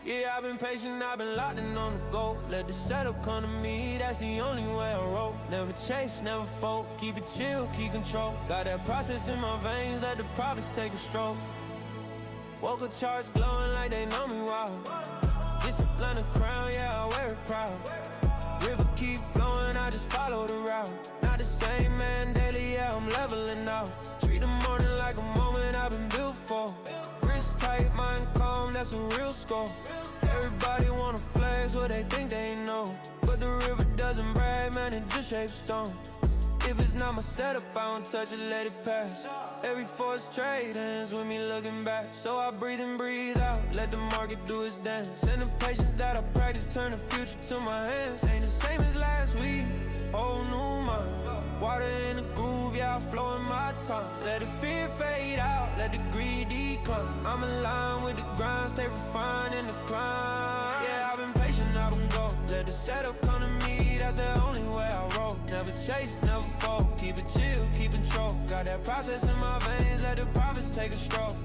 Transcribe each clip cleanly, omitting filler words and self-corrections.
Yeah, I've been patient, I've been locked in on the go. Let the setup come to me, that's the only way I roll. Never chase, never fold, keep it chill, keep control. Got that process in my veins, let the profits take a stroll. Woke up charts glowing like they know me well. Discipline a crown, yeah, I wear it proud. River keep flowing, I just follow the route. Not the same man daily, yeah, I'm leveling out. Treat the morning like a moment I've been built for. Wrist tight, mind calm, that's a real score. Everybody wanna flex what they think they know, but the river doesn't brag, man, it just shapes stone. If it's not my setup, I don't touch it, let it pass. Every force trade ends with me looking back. So I breathe in, breathe out, let the market do its dance. And the patience that I practice turn the future to my hands. Ain't the same as last week, whole new mind. Water in the groove, yeah, I flow in my time. Let the fear fade out, let the greed decline. I'm aligned with the grind, stay refined in the climb. Yeah, I've been patient, I've been gold. Let the setup come to me, that's the only way I roll. Never chase, never fold, keep it chill, keep control. Got that process in my veins, let the profits take a stroll.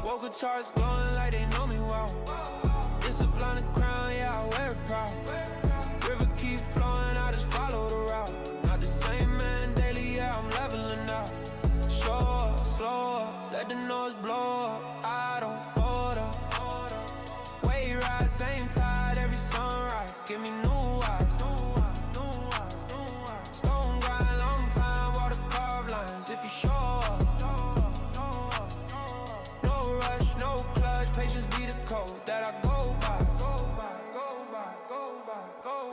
Woke up charts glowing like they know me well. Discipline a crown, yeah, I wear it proud. River keep flowing, I just follow the route. Not the same man daily, yeah, I'm leveling out. Show up, slow up, let the noise blow up. I don't fold up. Wave ride, same tide, every sunrise. Give me new eyes. Stone grind, long time, water carved lines. If you show up, no rush, no clutch, patience be the code that I go by.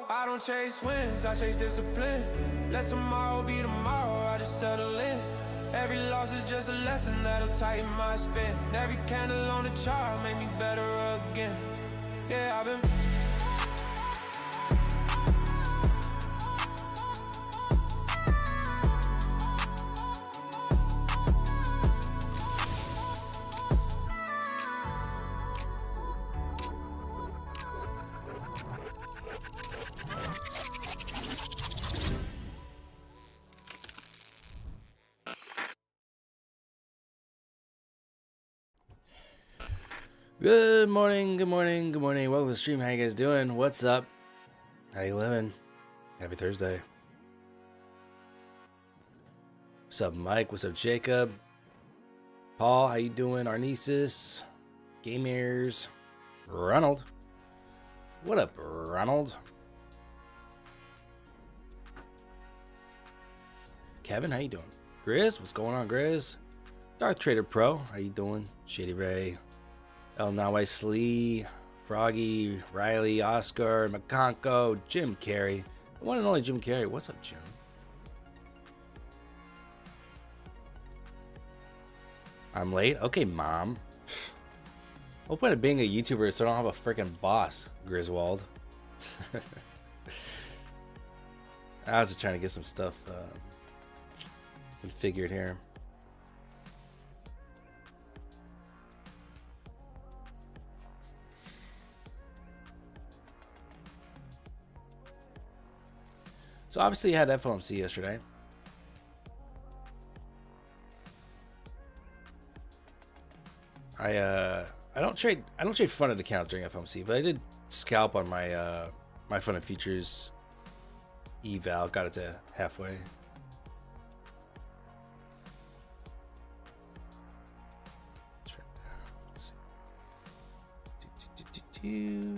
I don't chase wins, I chase discipline. Let tomorrow be tomorrow, I just settle in. Every loss is just a lesson that'll tighten my spin. Every candle on the chart make me better again. Yeah, I've been Good morning, good morning, good morning. Welcome to the stream. How you guys doing? What's up? How you living? Happy Thursday. What's up, Mike? What's up, Jacob? Paul, how you doing? Arnesis, Gamers, Ronald. What up, Ronald? Kevin, how you doing? Grizz, what's going on, Grizz? Darth Trader Pro, how you doing? Shady Ray. El Nawai Slee, Froggy, Riley, Oscar, McConko, Jim Carrey. The one and only Jim Carrey. What's up, Jim? I'm late? Okay, Mom. Whole point of being a YouTuber is so I don't have a freaking boss, Griswold. I was just trying to get some stuff configured here. So obviously you had FOMC yesterday. I don't trade funded accounts during FOMC, but I did scalp on my my funded futures eval, got it to halfway. Let's see.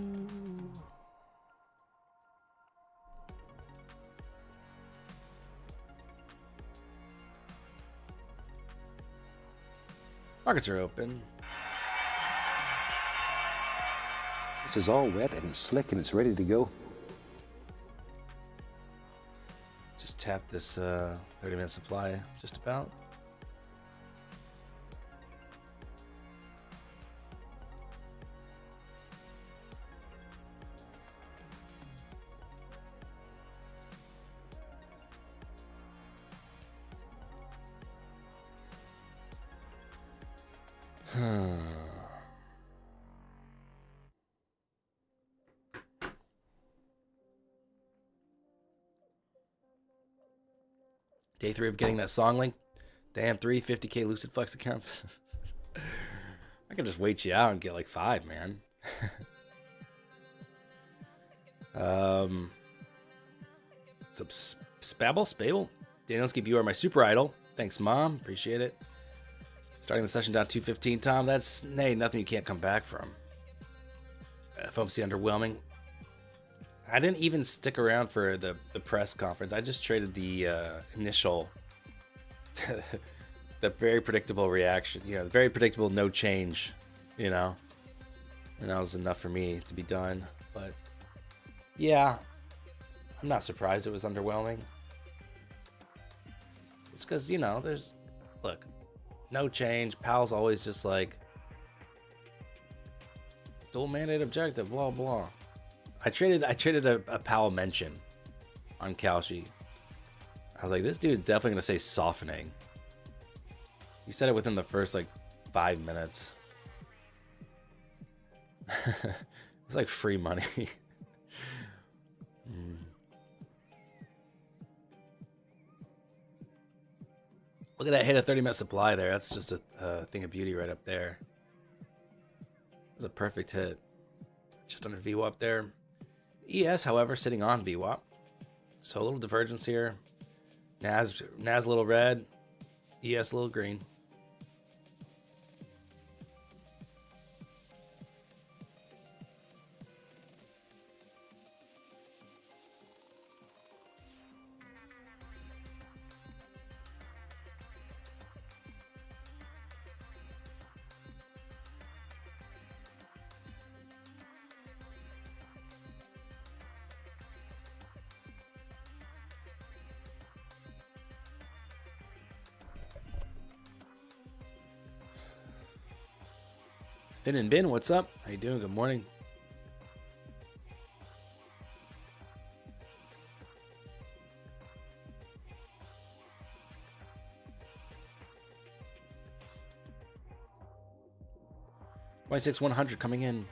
Markets are open. This is all wet and it's slick and it's ready to go. Just tap this 30-minute supply, just about. Day 3 of getting that song link. Damn, 350K Lucid Flex accounts. I can just wait you out and get like 5, man. Spabble? Danielski, you are my super idol. Thanks, Mom. Appreciate it. Starting the session down 215, Tom. That's nothing you can't come back from. FOMC underwhelming. I didn't even stick around for the press conference. I just traded the initial, the very predictable reaction. You know, the very predictable no change, you know. And that was enough for me to be done. But, yeah, I'm not surprised it was underwhelming. It's because, you know, look, no change. Powell's always just like, dual mandate objective, blah, blah. I traded a Powell mention on Kalshi. I was like, this dude's definitely going to say softening. He said it within the first, like, 5 minutes. It was like free money. Look at that hit, a 30-minute supply there. That's just a thing of beauty right up there. It was a perfect hit. Just under VWAP there. ES, however, sitting on VWAP. So a little divergence here. NAS a little red. ES a little green. Finn and Bin, what's up? How you doing? Good morning. $26,100 coming in.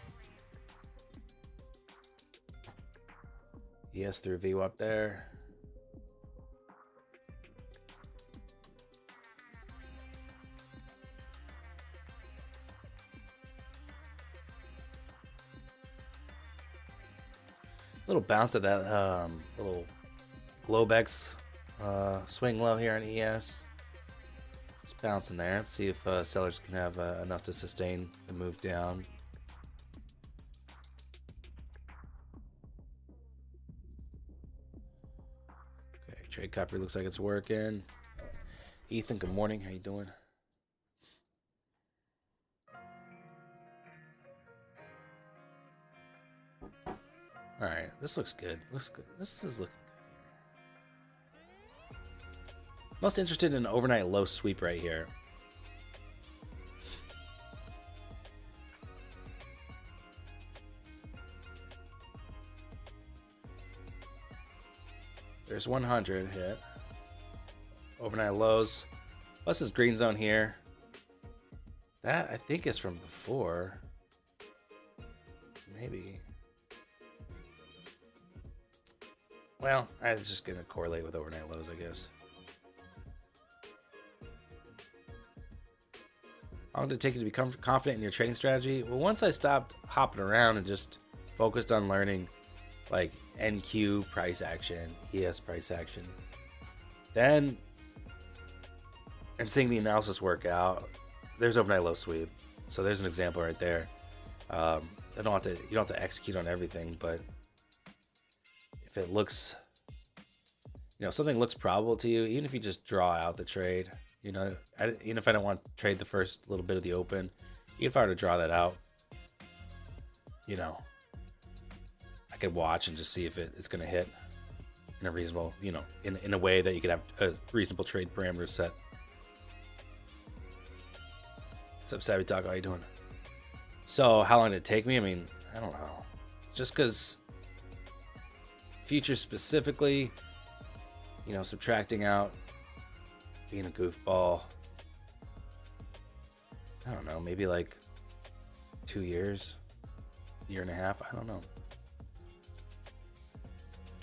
Yes, through VWAP there. Little bounce of that little Globex swing low here on ES. Just bouncing there. Let's see if sellers can have enough to sustain the move down. Okay, trade copy looks like it's working. Ethan, good morning. How you doing? All right, this looks good. Looks good. This is looking good here. Most interested in an overnight low sweep right here. There's 100 hit. Overnight lows. Plus this green zone here. That I think is from before. Maybe. Well, I was just going to correlate with overnight lows, I guess. How long did it take you to become confident in your trading strategy? Well, once I stopped hopping around and just focused on learning like NQ price action, ES price action, then and seeing the analysis work out, there's overnight low sweep. So there's an example right there. You don't have to execute on everything, but if it looks, you know, if something looks probable to you, even if you just draw out the trade, you know, even if I don't want to trade the first little bit of the open, even if I were to draw that out, you know, I could watch and just see if it's going to hit in a reasonable, you know, in a way that you could have a reasonable trade parameter set. What's up, Savvy Taco? How you doing? So how long did it take me? I mean, I don't know. Just because futures specifically, you know, subtracting out, being a goofball, I don't know, maybe like 2 years, year and a half, I don't know.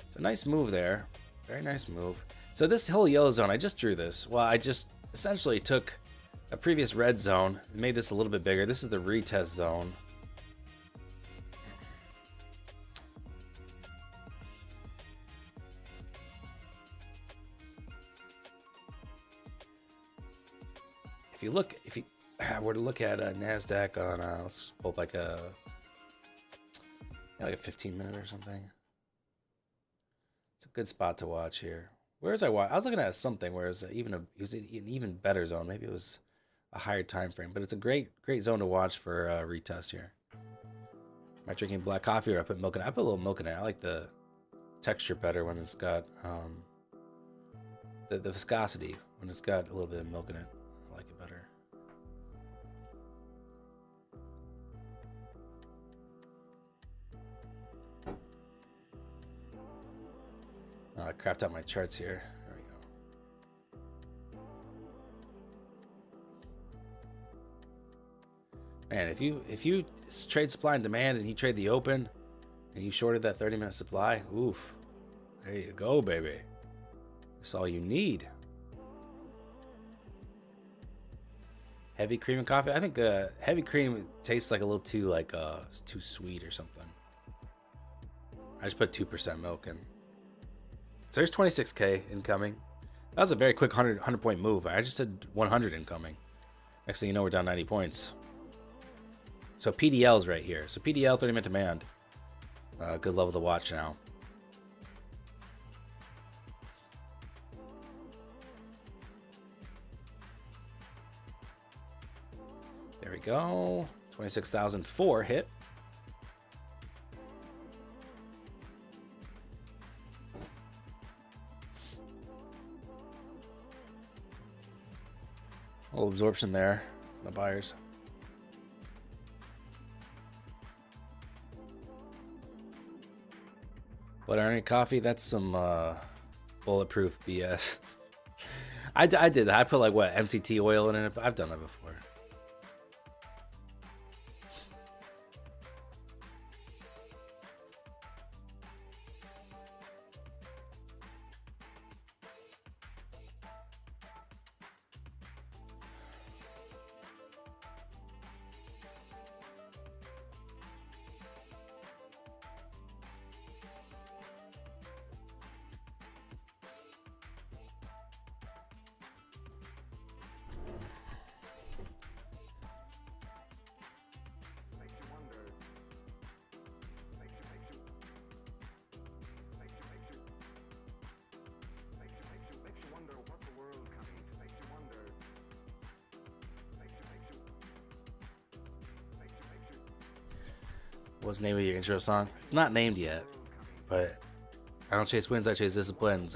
It's a nice move there. Very nice move. So this whole yellow zone, I just drew this. Well, I just essentially took a previous red zone, made this a little bit bigger. This is the retest zone. if you were to look at Nasdaq on let's pull up like a 15 minute or something. It's a good spot to watch here. Where was I watching? I was looking at something where it was an even better zone. Maybe it was a higher time frame, but it's a great zone to watch for retest here. Am I drinking black coffee or I put milk in it? I put a little milk in it. I like the texture better when it's got the viscosity when it's got a little bit of milk in it. I like it better. Oh, I crapped out my charts here. There we go. Man, if you trade supply and demand and you trade the open and you shorted that 30-minute supply, oof. There you go, baby. That's all you need. Heavy cream and coffee. I think heavy cream tastes like a little too it's too sweet or something. I just put 2% milk in. So there's 26K incoming. That was a very quick 100 point move. I just said 100 incoming. Next thing you know, we're down 90 points. So PDL's right here. So PDL 30-minute demand. Good level to watch now. There we go. 26,004 hit. A little absorption there, the buyers. But earning coffee, that's some bulletproof BS. I did that. I put like what, MCT oil in it. I've done that before. What's the name of your intro song? It's not named yet, but I don't chase wins, I chase discipline. It's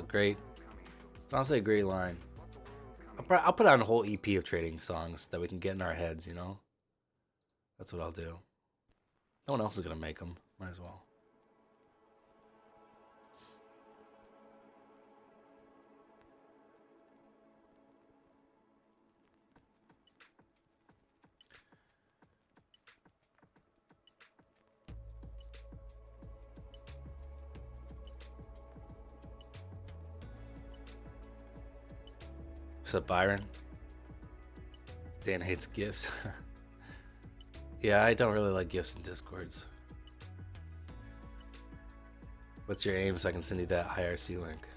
honestly a great line. I'll put out a whole EP of trading songs that we can get in our heads, you know? That's what I'll do. No one else is going to make them. Might as well. What's up, Byron? Dan hates gifts. Yeah, I don't really like gifts in Discords. What's your aim so I can send you that IRC link?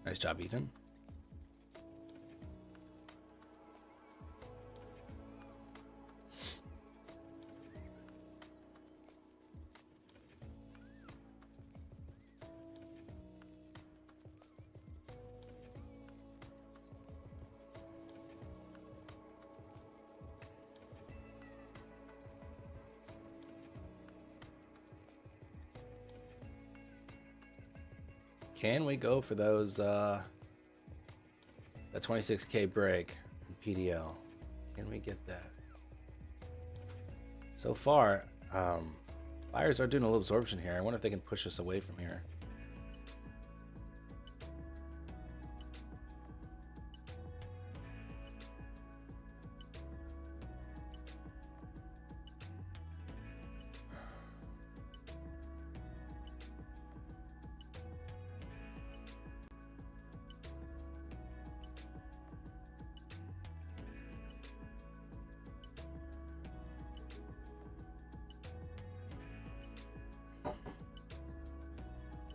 Nice job, Ethan. Can we go for those, that 26K break in PDL? Can we get that? So far, buyers are doing a little absorption here. I wonder if they can push us away from here.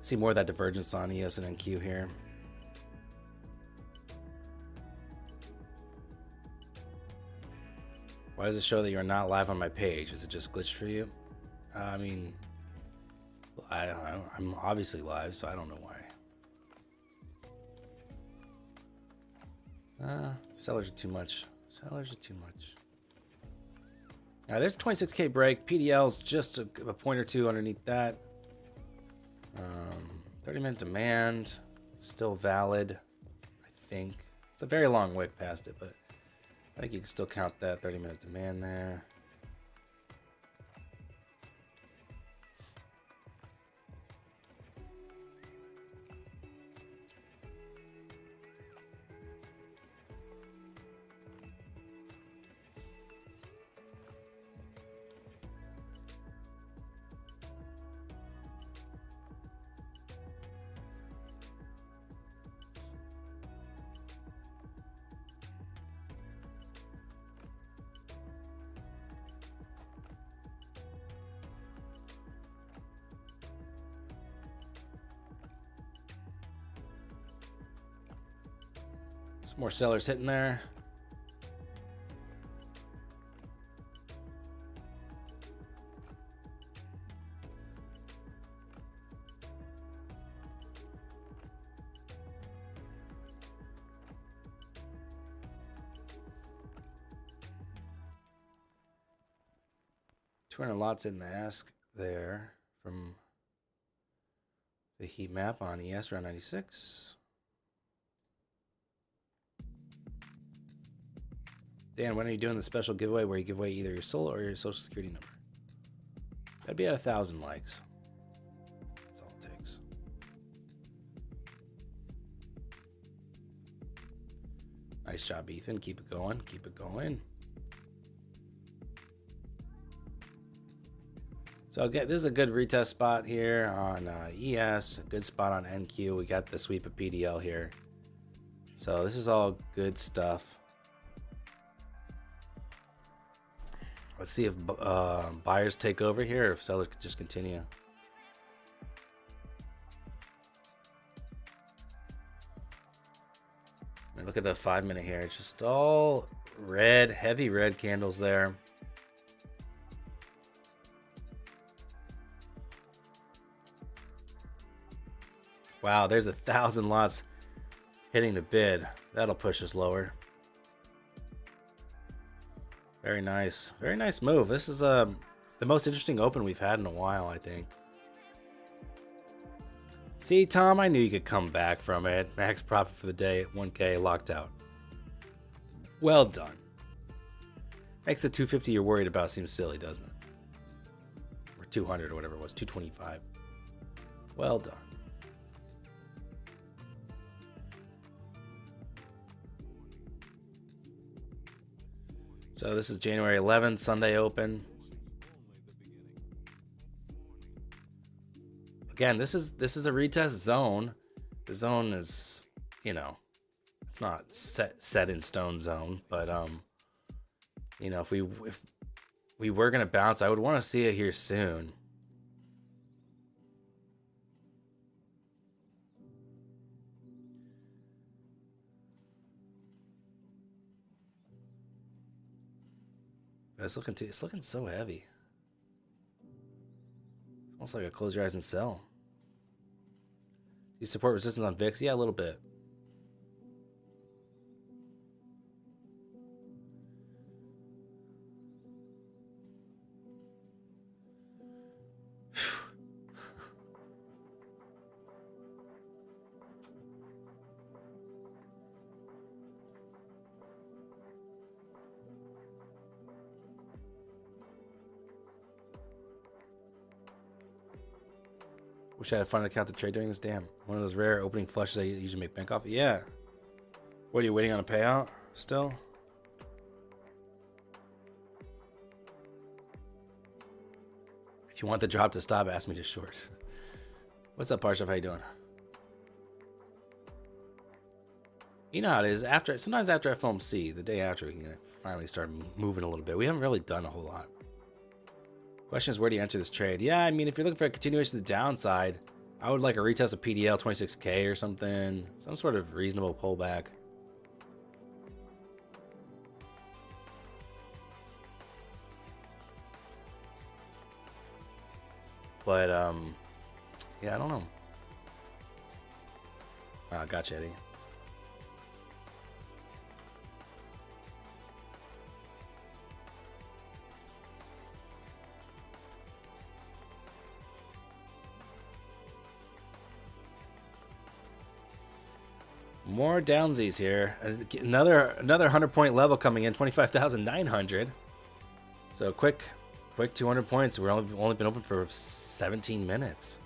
See more of that divergence on ES and NQ here. Why does it show that you're not live on my page? Is it just glitched for you? I mean, I don't know. I'm obviously live, so I don't know why. Sellers are too much. Sellers are too much. All right, there's 26K break. PDL's just a point or two underneath that. 30-minute demand, still valid, I think. It's a very long wick past it, but I think you can still count that 30-minute demand there. Some more sellers hitting there. $200 lots in the ask there from the heat map on ES around 96. Dan, when are you doing the special giveaway where you give away either your soul or your social security number? That'd be at 1,000 likes. That's all it takes. Nice job, Ethan. Keep it going. Keep it going. So this is a good retest spot here on ES. A good spot on NQ. We got the sweep of PDL here. So this is all good stuff. Let's see if buyers take over here or if sellers could just continue. And look at the 5-minute here. It's just all red, heavy red candles there. Wow, there's 1,000 lots hitting the bid. That'll push us lower. Very nice. Very nice move. This is the most interesting open we've had in a while, I think. See, Tom, I knew you could come back from it. Max profit for the day at 1K, locked out. Well done. Makes the 250 you're worried about seem silly, doesn't it? Or 200 or whatever it was, 225. Well done. So this is January 11th, Sunday open. Again, this is a retest zone. The zone is, you know, it's not set in stone zone, but you know, if we were gonna bounce, I would want to see it here soon. It's looking so heavy. It's almost like a close your eyes and sell. Do you support resistance on VIX? Yeah, a little bit. Wish I had a fun account to trade during this. Damn. One of those rare opening flushes I usually make bank off. Yeah. What, are you waiting on a payout still? If you want the drop to stop, ask me to short. What's up, Parsha? How you doing? You know how it is. Sometimes after I film C, the day after, we can finally start moving a little bit. We haven't really done a whole lot. Question is, where do you enter this trade? Yeah, I mean, if you're looking for a continuation of the downside, I would like a retest of PDL 26K or something. Some sort of reasonable pullback. But, yeah, I don't know. Ah, gotcha, Eddie. More downsies here. Another 100-point level coming in, 25,900. So quick 200 points. We're only been open for 17 minutes.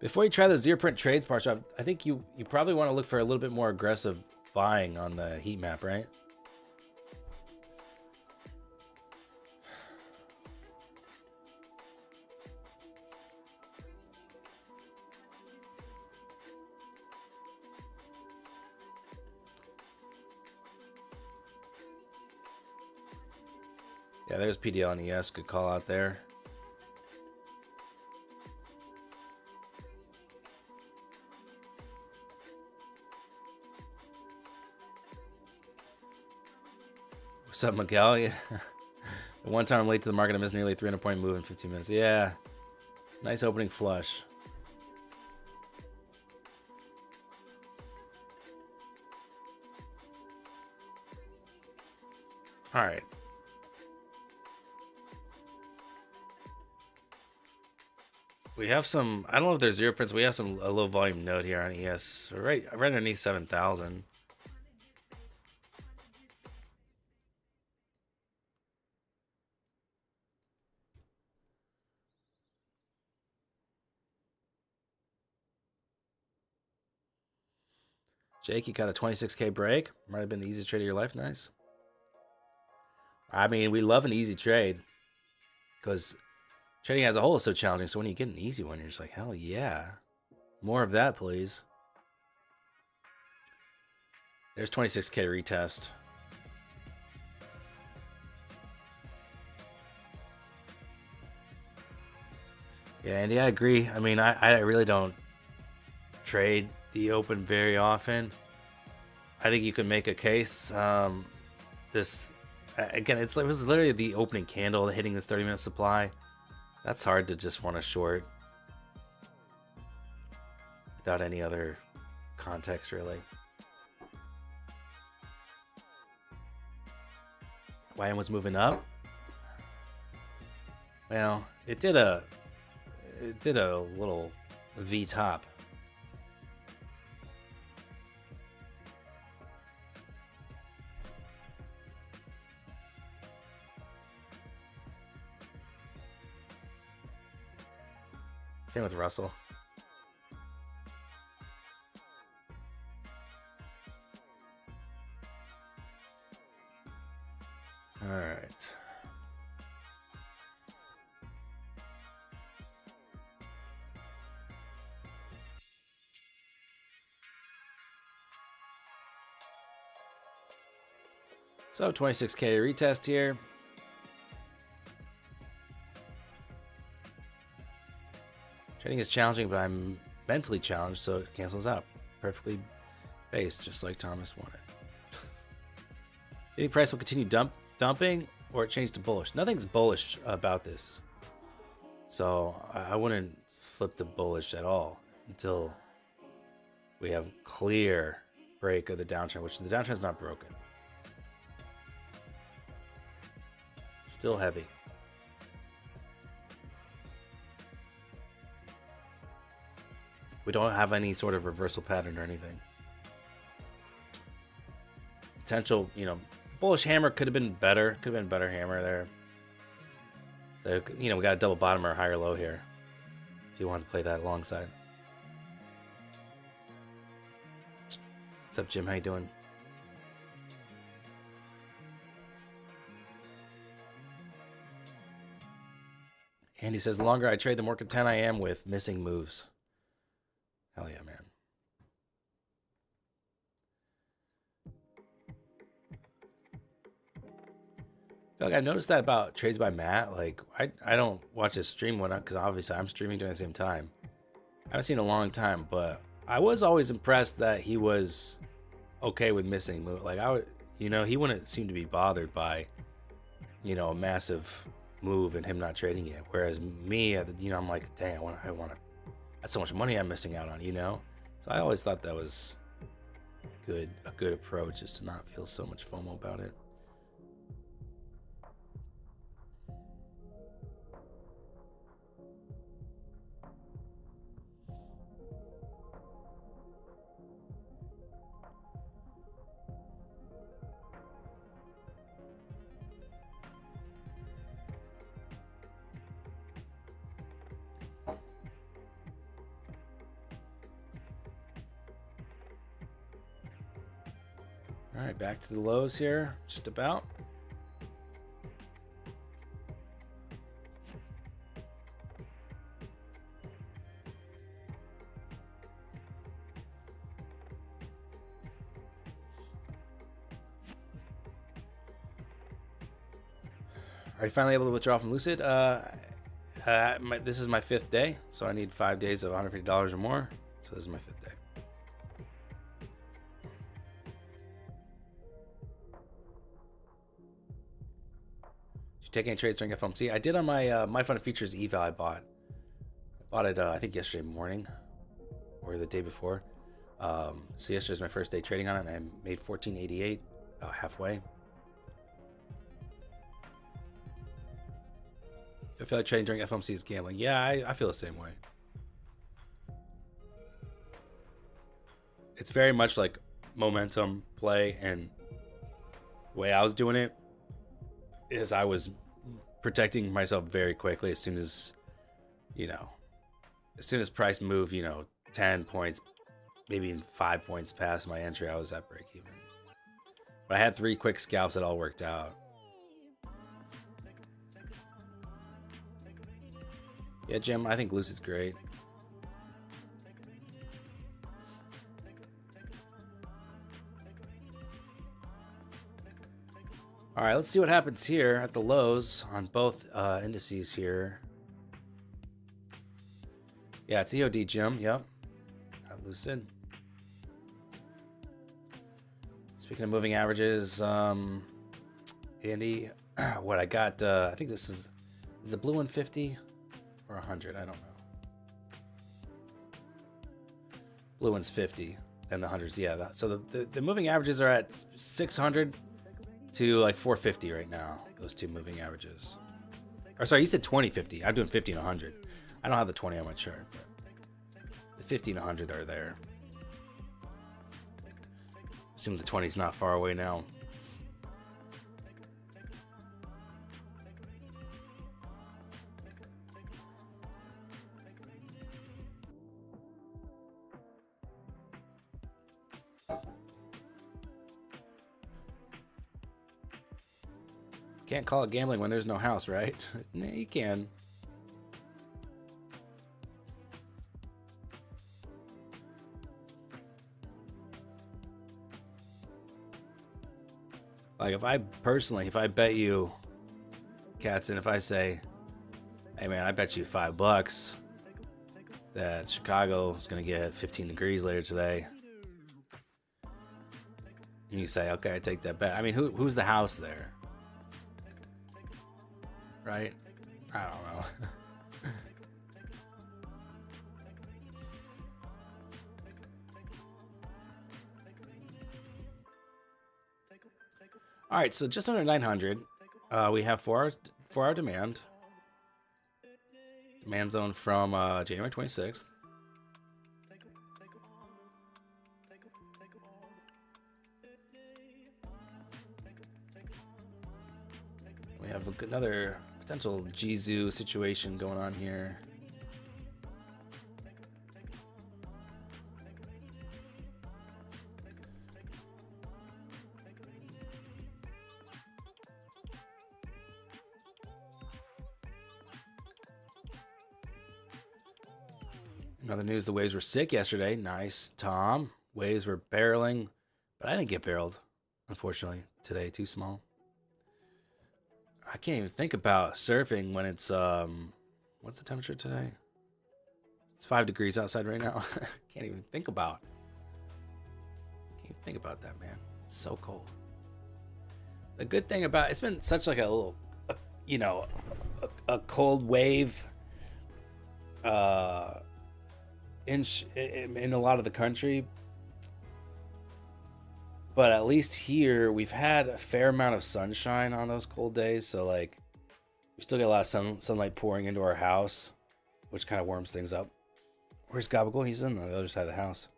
Before you try the zero print trades, Parshov, I think you probably want to look for a little bit more aggressive buying on the heat map, right? Yeah, there's PDL and ES. Good call out there. What's up, Miguel? Yeah. The one time I'm late to the market, I missed nearly 300-point move in 15 minutes. Yeah. Nice opening flush. All right. We have some, I don't know if there's zero prints. We have a low volume node here on ES. Right underneath 7,000. Jake, you got a 26K break. Might have been the easiest trade of your life. Nice. I mean, we love an easy trade because trading as a whole is so challenging. So when you get an easy one, you're just like, hell yeah. More of that, please. There's 26K retest. Yeah, Andy, I agree. I mean, I really don't trade the open very often. I think you can make a case. This again, it was literally the opening candle hitting this 30-minute supply. That's hard to just want to short without any other context, really. YM was moving up. Well, it did a little V top. Same with Russell. All right. So 26K retest here. Trading is challenging, but I'm mentally challenged, so it cancels out. Perfectly based, just like Thomas wanted. Any price will continue dumping, or it changed to bullish. Nothing's bullish about this, so I wouldn't flip to bullish at all until we have clear break of the downtrend, which the downtrend is not broken. Still heavy. We don't have any sort of reversal pattern or anything. Potential, bullish hammer could have been better. Could have been a better hammer there. So, we got a double bottom or a higher low here. If you want to play that alongside. What's up, Jim? How you doing? Andy says, the longer I trade, the more content I am with missing moves. Hell yeah, man. feel like I noticed that about trades by Matt. Like I don't watch his stream one because obviously I'm streaming during the same time. I haven't seen it in a long time, but I was always impressed that he was okay with missing move. Like I would, you know, he wouldn't seem to be bothered by, you know, a massive move and him not trading it. Whereas me, you know, I'm like, dang, I want to. That's so much money I'm missing out on, you know. So I always thought that was a good approach, is to not feel so much FOMO about it. All right, back to the lows here, just about. Are you finally able to withdraw from Lucid? This is my 5th day, so I need 5 days of $150 or more. So this is my 5th day. Did you take any trades during FOMC? I did on my My Fun Features eval. I bought it I think yesterday morning or the day before. So yesterday's my first day trading on it, and I made 1488, about halfway. I feel like trading during FOMC is gambling. Yeah, I feel the same way. It's very much like momentum play, and the way I was doing it is I was protecting myself very quickly as soon as, you know, as soon as price moved, you know, 10 points, maybe 5 points past my entry, I was at break even. But I had 3 quick scalps that all worked out. Yeah, Jim, I think Lucid's great. All right, let's see what happens here at the lows on both indices here. Yeah, it's EOD, Jim. Yep. Got Lucid. Speaking of moving averages, Andy, what I got, I think this is the blue one 50? Or 100, I don't know. Blue one's 50, and the 100's, yeah. So the moving averages are at 600 to like 450 right now. Those two moving averages. Or sorry, you said 2050. I'm doing 50 and 100. I don't have the 20 on my chart, but the 50 and 100 are there. Assume the 20's not far away now. Can't call it gambling when there's no house, right? Nah, you can. Like if I bet you, Katzen, if I say, hey man, I bet you $5 that Chicago is gonna get 15 degrees later today, and you say, okay, I take that bet. I mean, who's the house there? Right? I don't know. All right, so just under 900, we have 4 hour demand. Demand zone from January 26th. We have another potential Jizu situation going on here. In other news, the waves were sick yesterday. Nice, Tom. Waves were barreling, but I didn't get barreled, unfortunately, today. Too small. I can't even think about surfing when it's what's the temperature today? It's 5 degrees outside right now. Can't even think about that, man. It's so cold. The good thing about it's been such like a cold wave in a lot of the country, but at least here we've had a fair amount of sunshine on those cold days, so like we still get a lot of sunlight pouring into our house, which kind of warms things up. Where's Gabagool? He's on the other side of the house.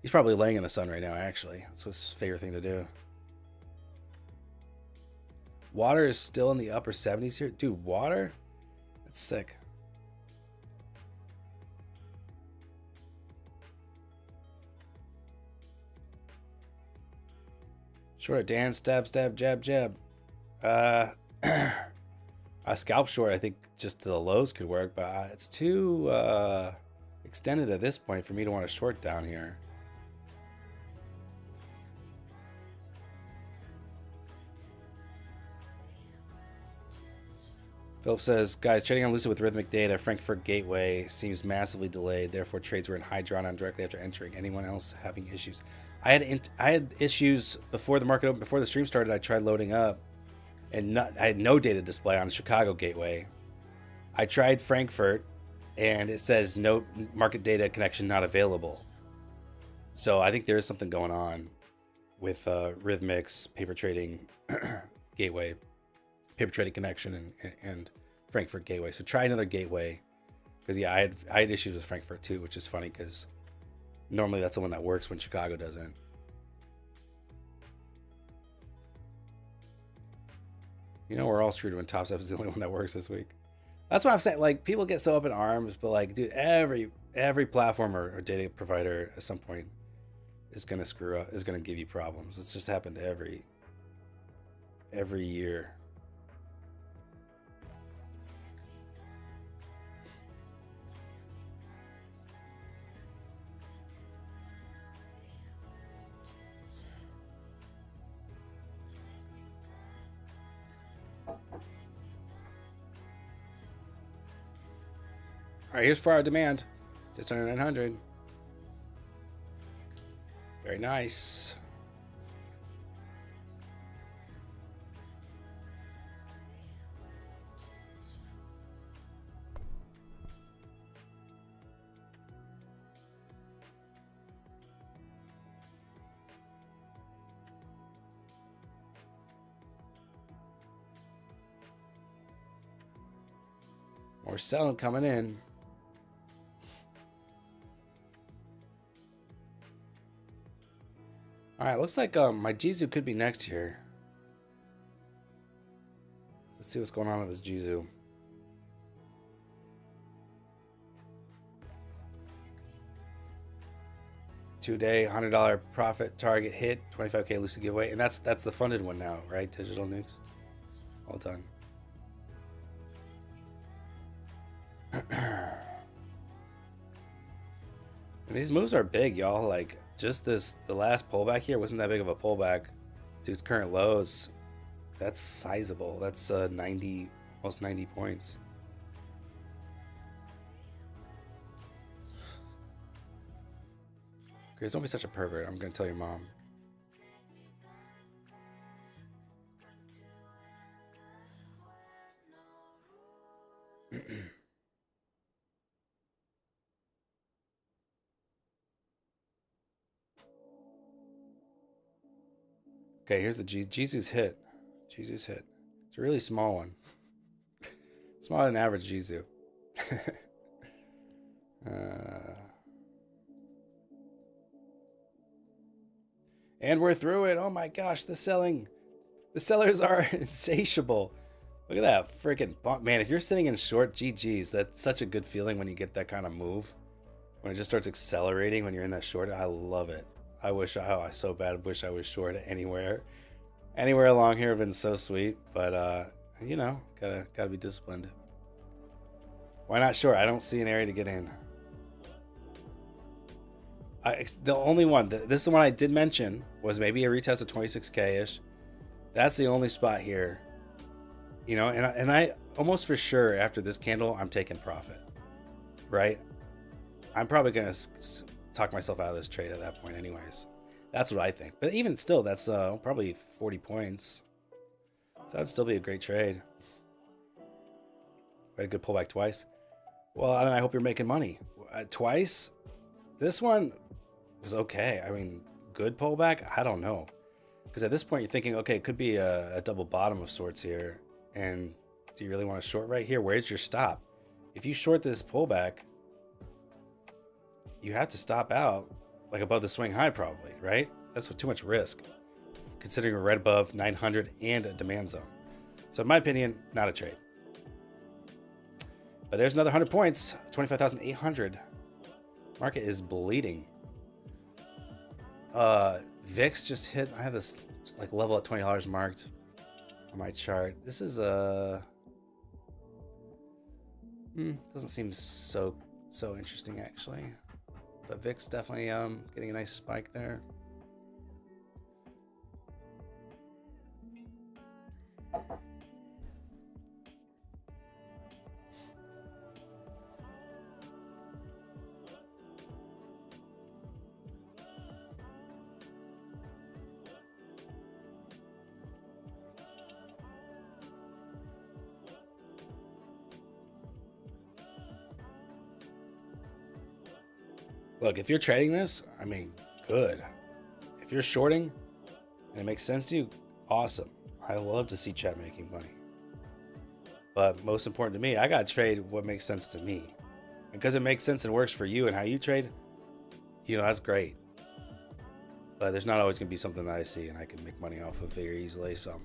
He's probably laying in the sun right now, actually. That's his favorite thing to do. Water is still in the upper 70s here. Dude, water? That's sick. Short Dan, stab, jab, jab. A scalp short, I think just to the lows could work, but it's too extended at this point for me to want to short down here. Philip says, guys, trading on Lucid with rhythmic data, Frankfurt Gateway seems massively delayed. Therefore, trades were in high drawdown directly after entering. Anyone else having issues? I had issues before the market opened, before the stream started. I tried loading up, and I had no data display on Chicago Gateway. I tried Frankfurt, and it says no market data connection not available. So I think there is something going on with Rhythmic's paper trading gateway, paper trading connection, and Frankfurt Gateway. So try another gateway, because yeah, I had issues with Frankfurt too, which is funny because normally that's the one that works when Chicago doesn't. You know, we're all screwed when Top Step is the only one that works this week. That's why I'm saying, like, people get so up in arms, but like, dude, every platform or data provider at some point is gonna screw up, is gonna give you problems. It's just happened every year. All right, here's for our demand, just under 900. Very nice. More selling coming in. All right, looks like my Jizu could be next here. Let's see what's going on with this Jizu. Two-day $100 profit target hit, 25K Lucid giveaway, and that's the funded one now, right? Digital nukes, all done. And these moves are big, y'all. Like, just the last pullback here wasn't that big of a pullback to its current lows. That's sizable. That's 90, almost 90 points. Chris, don't be such a pervert. I'm gonna tell your mom. Okay, here's the Jizu's hit. Jizu's hit. It's a really small one. Smaller than average Jizu. And we're through it. Oh my gosh, the sellers are insatiable. Look at that freaking bump. Man, if you're sitting in short, GG's. That's such a good feeling when you get that kind of move. When it just starts accelerating when you're in that short. I love it. I so bad wish I was short anywhere. Anywhere along here would have been so sweet. But, you know, gotta be disciplined. Why not short? I don't see an area to get in. The only one, this is the one I did mention, was maybe a retest of 26K-ish. That's the only spot here You know, and I almost for sure after this candle, I'm taking profit, right? I'm probably going to talk myself out of this trade at that point anyways. That's what I think. But even still, that's probably 40 points. So that'd still be a great trade. We had a good pullback twice. Well, then I hope you're making money. Twice? This one was okay. I mean, good pullback? I don't know. Because at this point, you're thinking, okay, it could be a double bottom of sorts here. And do you really want to short right here? Where's your stop? If you short this pullback, you have to stop out like above the swing high probably, right? That's too much risk considering a red above 900 and a demand zone. So in my opinion, not a trade. But there's another 100 points, 25,800. Market is bleeding. VIX just hit, I have this like level at $20 marked on my chart. This is doesn't seem so interesting actually. But VIX definitely getting a nice spike there. Look, if you're trading this, I mean, good. If you're shorting and it makes sense to you, awesome. I love to see Chet making money. But most important to me, I got to trade what makes sense to me. And because it makes sense and works for you and how you trade, you know, that's great. But there's not always going to be something that I see and I can make money off of very easily. So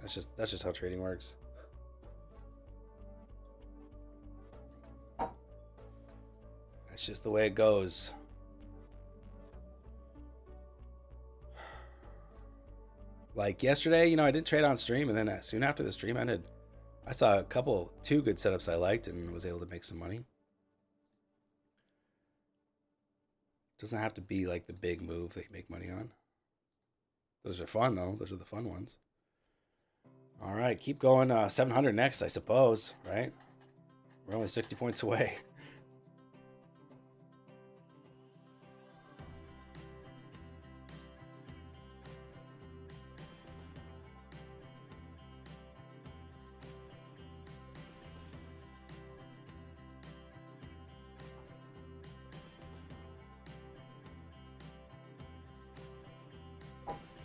that's just how trading works. That's just the way it goes. Like yesterday, you know, I didn't trade on stream, and then soon after the stream ended, I saw two good setups I liked and was able to make some money. Doesn't have to be like the big move that you make money on. Those are fun though. Those are the fun ones. All right, keep going. 700 next, I suppose, right? We're only 60 points away.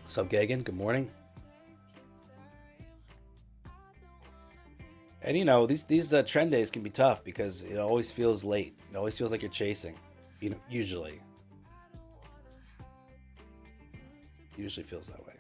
What's up, Gagan? Good morning. And you know, these trend days can be tough because it always feels late. It always feels like you're chasing. You know, usually feels that way.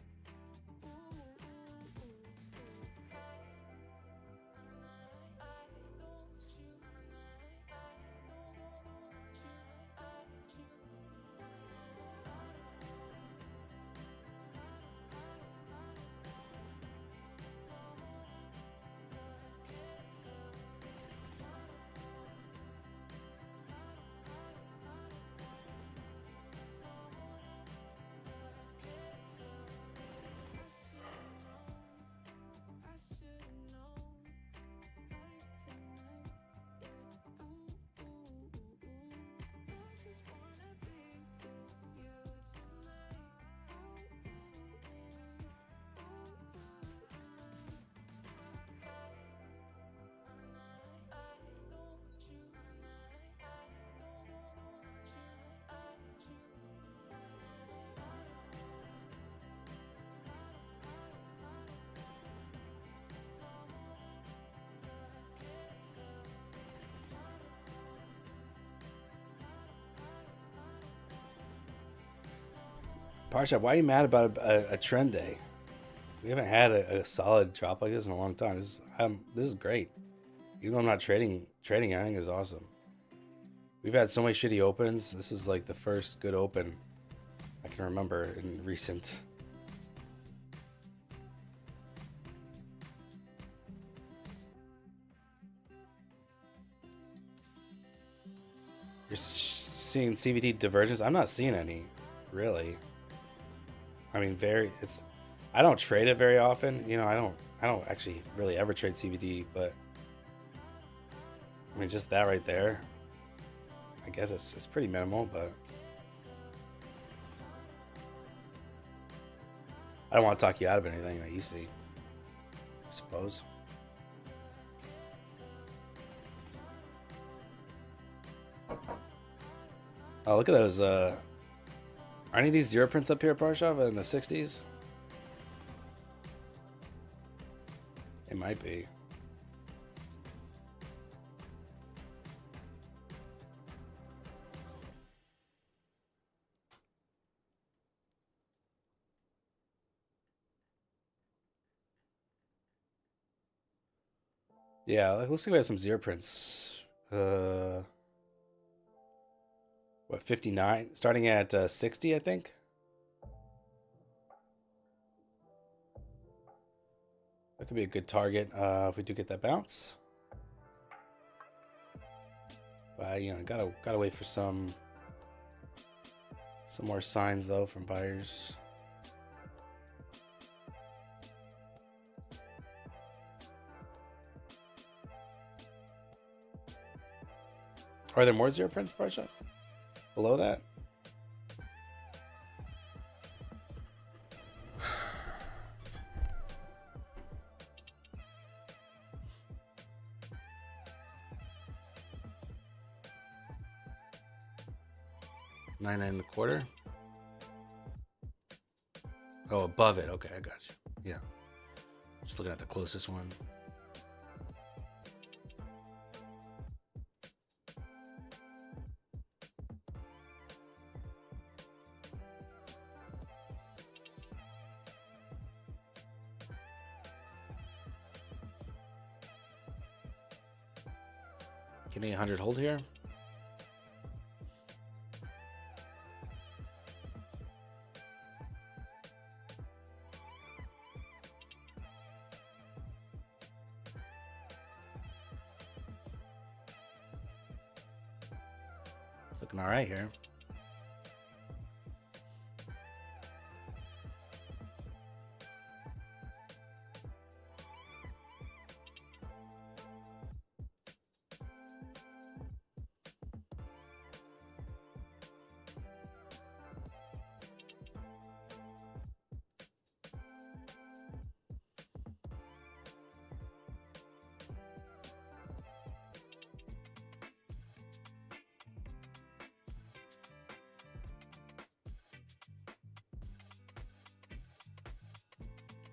Parshab, why are you mad about a trend day? We haven't had a solid drop like this in a long time. This is great. Even though I'm not trading, I think is awesome. We've had so many shitty opens. This is like the first good open I can remember in recent. You're seeing CVD divergence? I'm not seeing any, really. I mean, I don't trade it very often. You know, I don't actually really ever trade CBD, but I mean, just that right there, I guess it's pretty minimal, but I don't want to talk you out of anything that you see, I suppose. Oh, look at those. Are any of these zero prints up here at Parshav in the 60s? It might be. Yeah, like, looks like we have some zero prints. What, 59? Starting at 60, I think. That could be a good target if we do get that bounce. But you know, gotta wait for some more signs though from buyers. Are there more zero prints, Parsha? Below that? $9 and a quarter. Oh, above it. Okay, I got you. Yeah. Just looking at the closest one. Getting 100 hold here. It's looking all right here.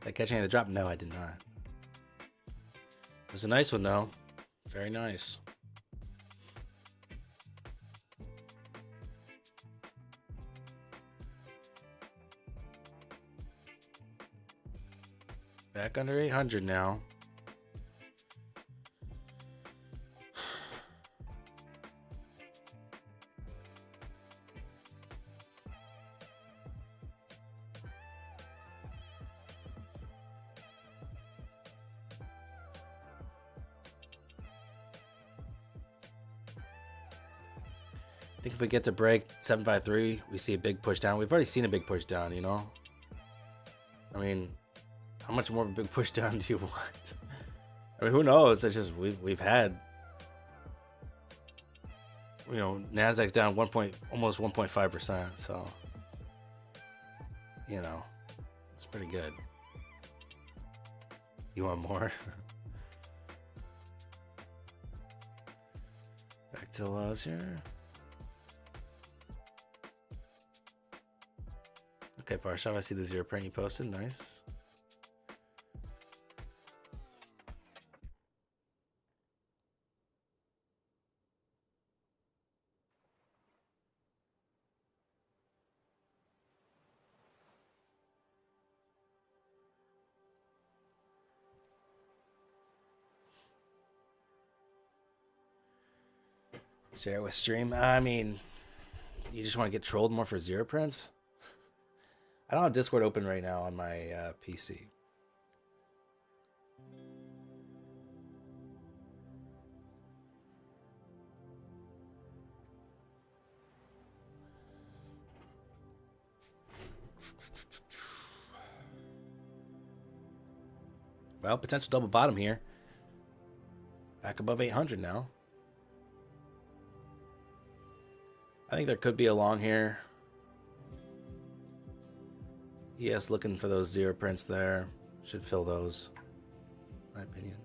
Did I catch any of the drop? No, I did not. It was a nice one, though. Very nice. Back under 800 now. I think if we get to break 753, we see a big push down. We've already seen a big push down, you know? I mean, how much more of a big push down do you want? I mean, who knows? It's just we've had, you know, Nasdaq's down almost 1.5%, so you know, it's pretty good. You want more? Back to the lows here. Okay, Parshav, I see the zero print you posted. Nice. Share it with stream. I mean, you just want to get trolled more for zero prints? I don't have Discord open right now on my PC. Well, potential double bottom here. Back above 800 now. I think there could be a long here. ES looking for those zero prints there. Should fill those, in my opinion.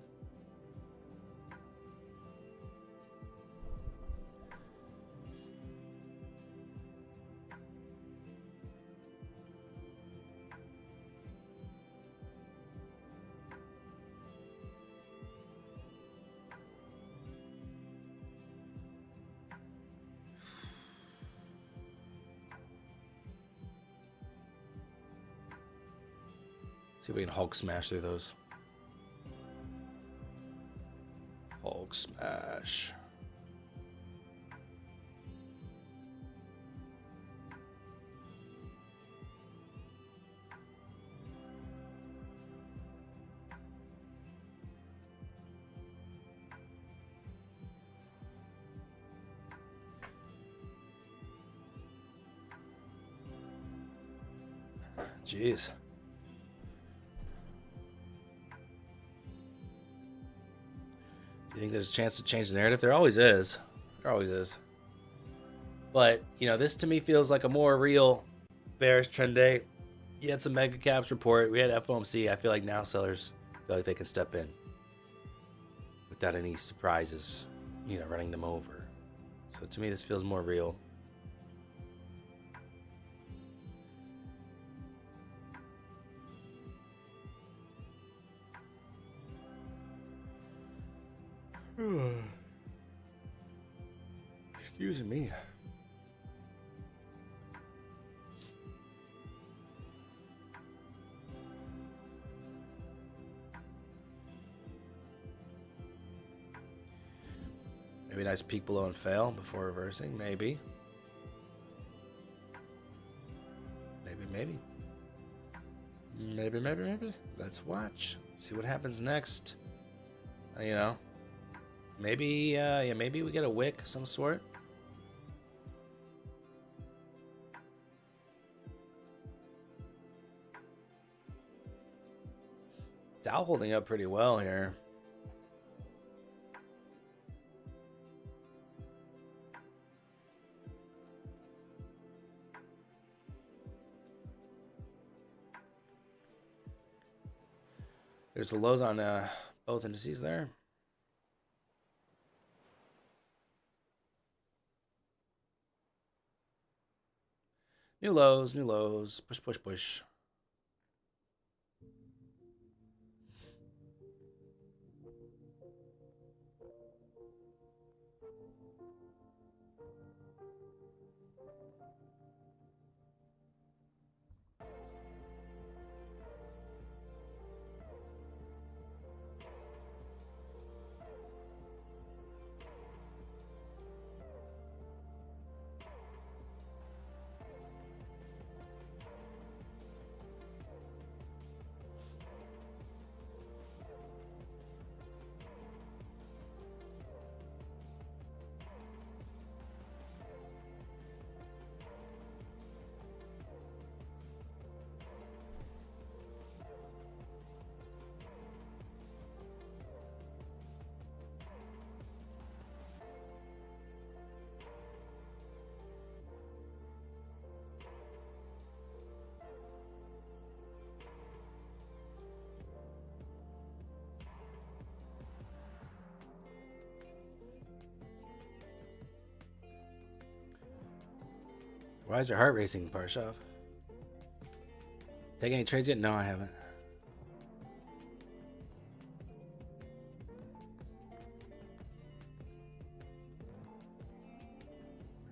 See if we can Hulk smash through those. Hulk smash. Jeez. You think there's a chance to change the narrative? There always is. There always is. But, you know, this to me feels like a more real bearish trend day. You had some mega caps report. We had FOMC. I feel like now sellers feel like they can step in without any surprises, you know, running them over. So to me, this feels more real. Excuse me. Maybe a nice peek below and fail before reversing. Maybe. Maybe. Let's watch. See what happens next. You know. Maybe, maybe we get a wick of some sort. Dow holding up pretty well here. There's the lows on both indices there. New lows. Push. Why is your heart racing, Parshov? Take any trades yet? No, I haven't.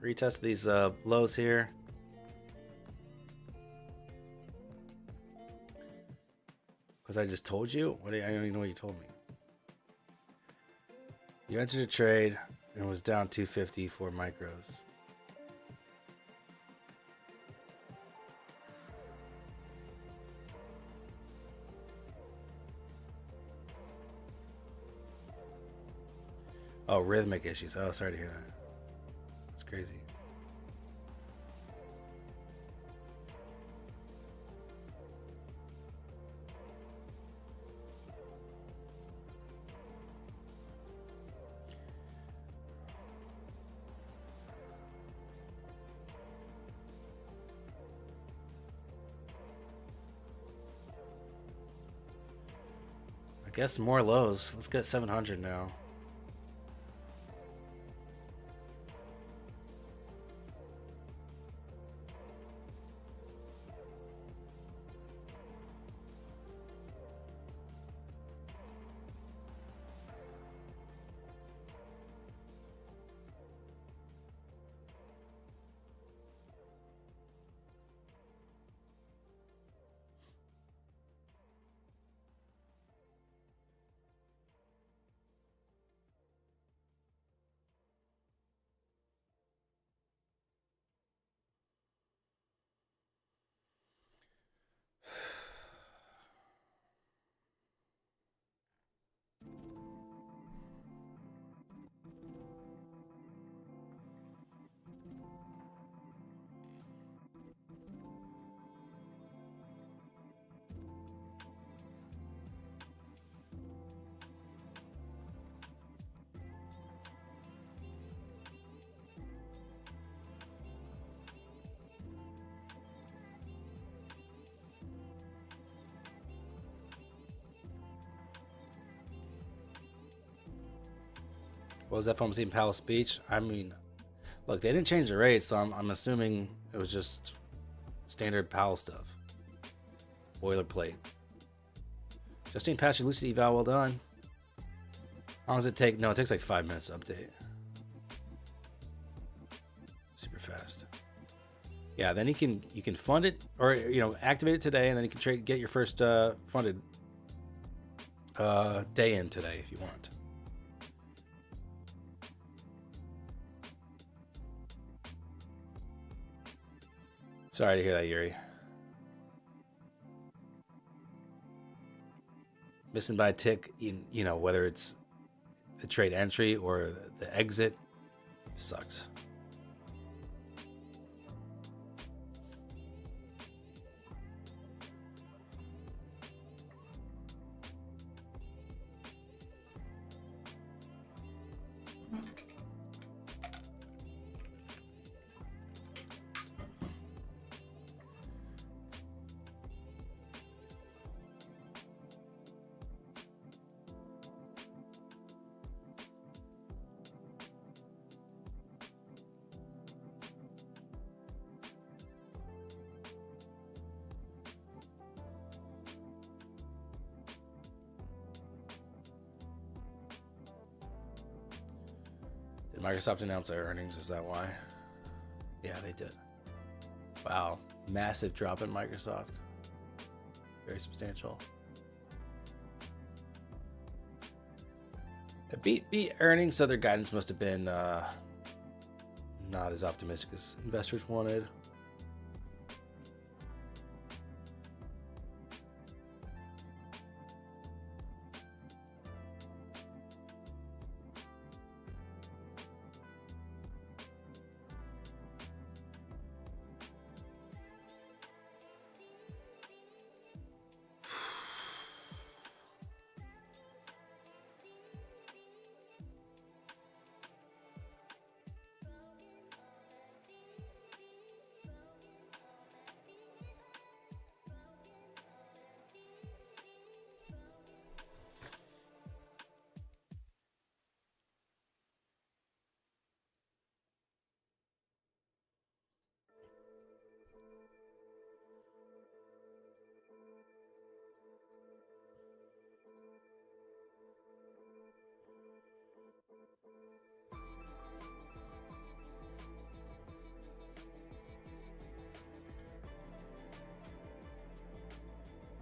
Retest these lows here. Because I just told you? I don't even know what you told me. You entered a trade and was down 250 for micros. Oh, rhythmic issues. Oh, sorry to hear that. That's crazy. guess more lows. Let's get 700 now. What was that from St. Palace Beach? I mean, look, they didn't change the rates, so I'm assuming it was just standard PAL stuff. Boilerplate. Justine Patch, Lucid Eval, well done. How long does it take? No, it takes like 5 minutes to update. Super fast. Yeah, then you can fund it, or activate it today, and then you can get your first funded day in today if you want. Sorry to hear that, Yuri. Missing by a tick, whether it's the trade entry or the exit, sucks. Did Microsoft announce their earnings? Is that why? Yeah, they did. Wow. Massive drop in Microsoft. Very substantial. It beat earnings, so their guidance must have been not as optimistic as investors wanted.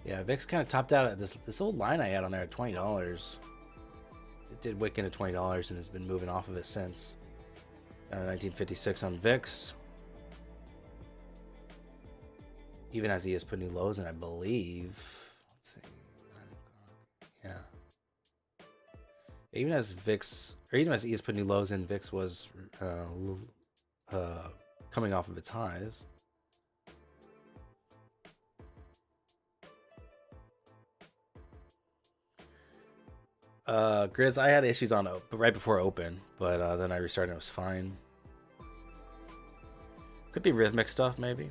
Yeah, VIX kind of topped out at this old line I had on there at $20. It did wick into $20 and has been moving off of it since. 1956 on VIX. Even as he has put new lows in, I believe. Let's see. Yeah. Even as VIX, or even as he has put new lows in, VIX was coming off of its highs. Grizz, I had issues on right before open, but then I restarted and it was fine. Could be rhythmic stuff, maybe.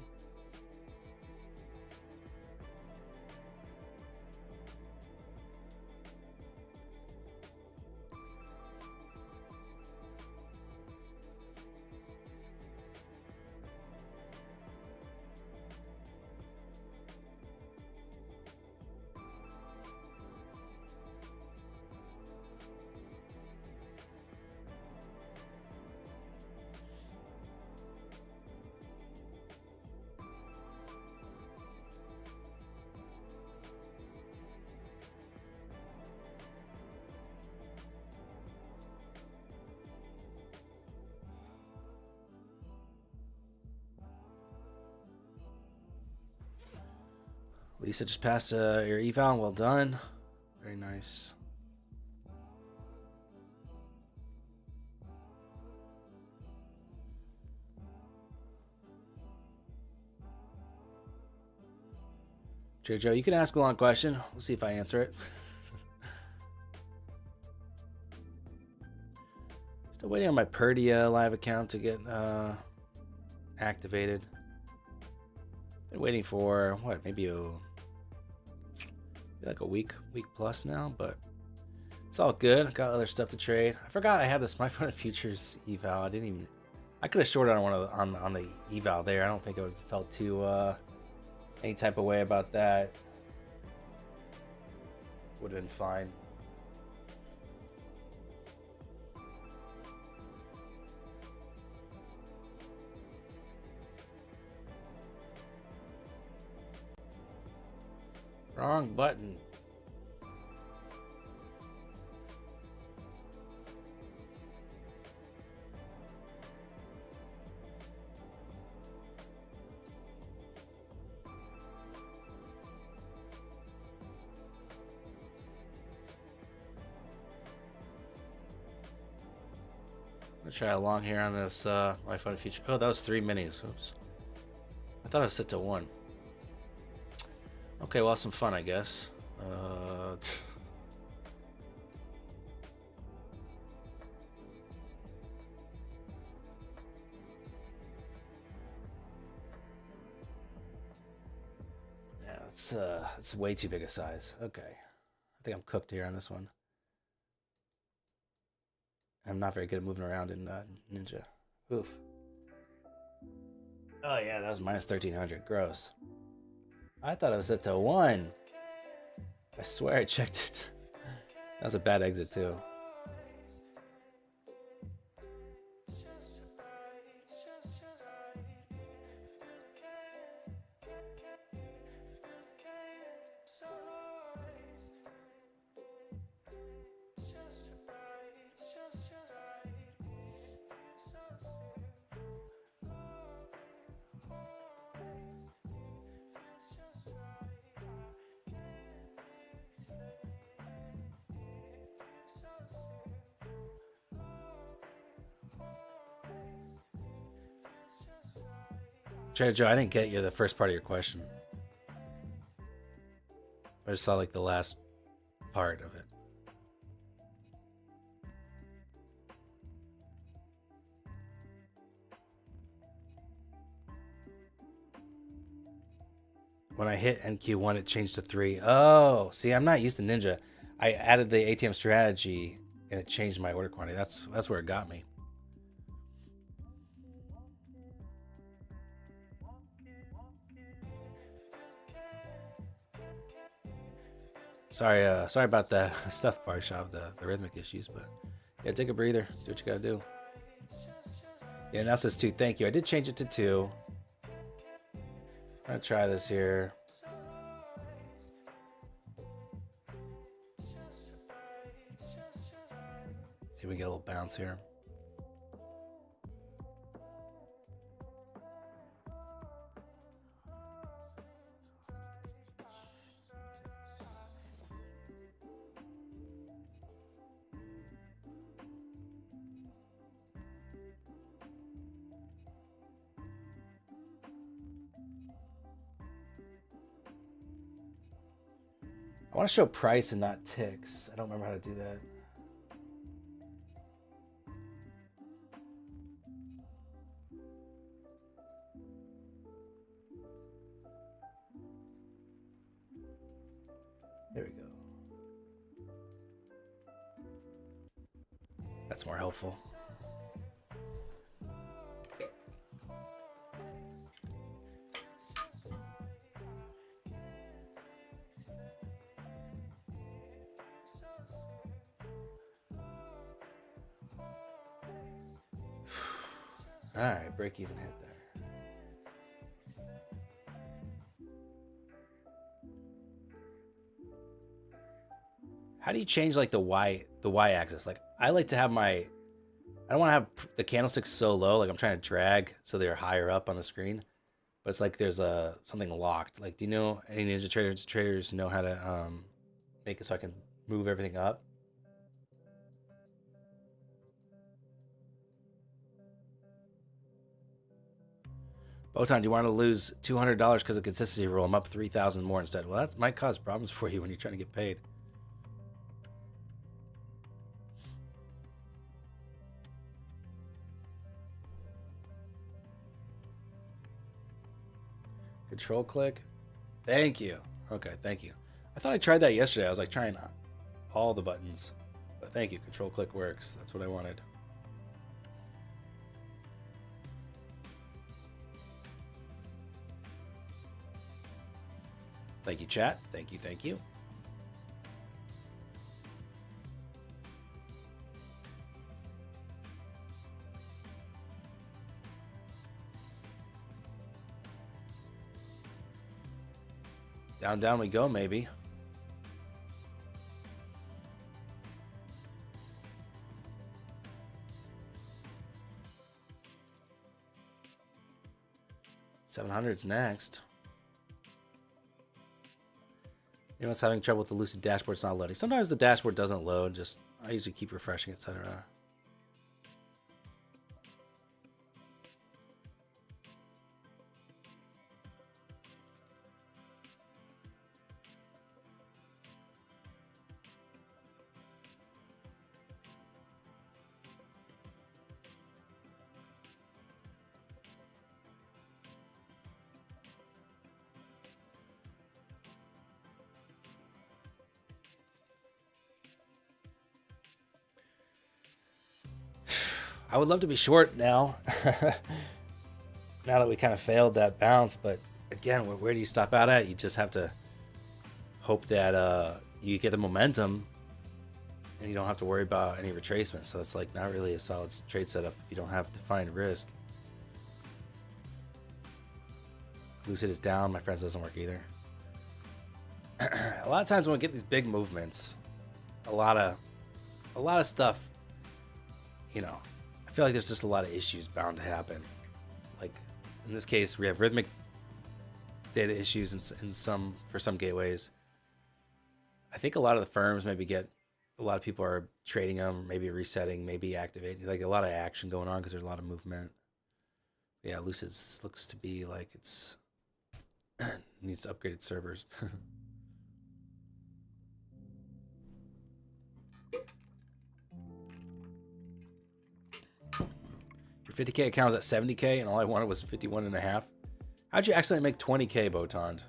Lisa just passed your eval. Well done. Very nice. Joe, you can ask a long question. We'll see if I answer it. Still waiting on my Perdia live account to get activated. Been waiting for what, maybe like a week plus now, but it's all good. I got other stuff to trade. I forgot I had this My Fun Futures eval. I could have shorted on one of on the eval there. I don't think it would felt too any type of way about that. Would have been fine. Wrong button. I'm gonna try a long hair on this My Fun Future. Oh, that was 3 minis. Oops. I thought I was set to 1. Okay, well, some fun, I guess. Yeah, it's way too big a size. Okay, I think I'm cooked here on this one. I'm not very good at moving around in Ninja. Oof. Oh yeah, that was minus 1300. Gross. I thought I was set to 1. I swear I checked it. That was a bad exit too. Trader Joe, I didn't get you the first part of your question. I just saw like the last part of it. When I hit NQ1, it changed to 3. Oh, see, I'm not used to Ninja. I added the ATM strategy and it changed my order quantity. That's where it got me. Sorry about that stuff, Barshav, the rhythmic issues, but yeah, take a breather. Do what you gotta do. Yeah, now it says 2. Thank you. I did change it to 2. I'm gonna try this here. See if we get a little bounce here. I want to show price and not ticks. I don't remember how to do that. There we go. That's more helpful. All right, break even hit there. How do you change like the Y axis? Like I like to have I don't want to have the candlesticks so low. Like I'm trying to drag so they're higher up on the screen. but it's like there's a something locked. Like, do you know any Ninja traders know how to make it so I can move everything up? Botan, do you want to lose $200 because of consistency rule? I'm up 3,000 more instead. Well, that might cause problems for you when you're trying to get paid. Control click. Thank you. Okay, thank you. I thought I tried that yesterday. I was like trying all the buttons. But thank you. Control click works. That's what I wanted. Thank you, chat. Thank you, thank you. Down we go, maybe. $700's next. Anyone's having trouble with the Lucid dashboard, it's not loading. Sometimes the dashboard doesn't load, just I usually keep refreshing, etc. I would love to be short now. Now that we kind of failed that bounce, but again, where do you stop out at? You just have to hope that you get the momentum and you don't have to worry about any retracement. So it's like not really a solid trade setup if you don't have defined risk. Lucid is down. My friends doesn't work either. A lot of times when we get these big movements, a lot of stuff, you know, I feel like there's just a lot of issues bound to happen. Like in this case, we have rhythmic data issues in some for some gateways. I think a lot of the firms maybe get a lot of people are trading them, maybe resetting, maybe activating, like a lot of action going on because there's a lot of movement. Yeah, Lucid looks to be like it's needs to upgrade its servers. Your 50K account was at 70K and all I wanted was 51 and a half. How'd you accidentally make 20K, Botond?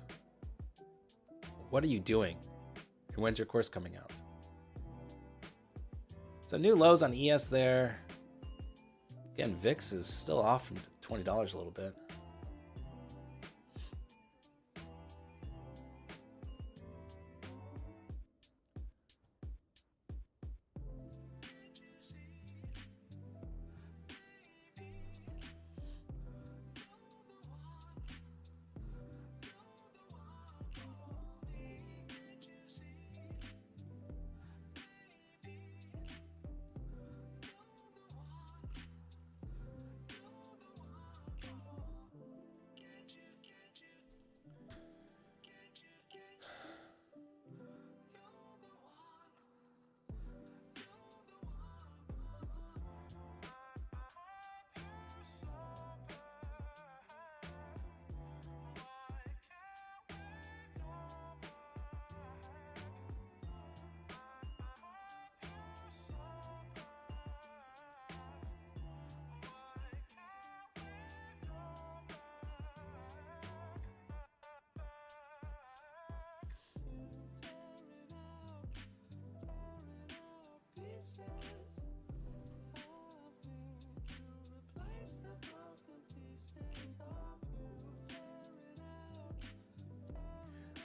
What are you doing? And when's your course coming out? So new lows on ES there. Again, VIX is still off from $20 a little bit.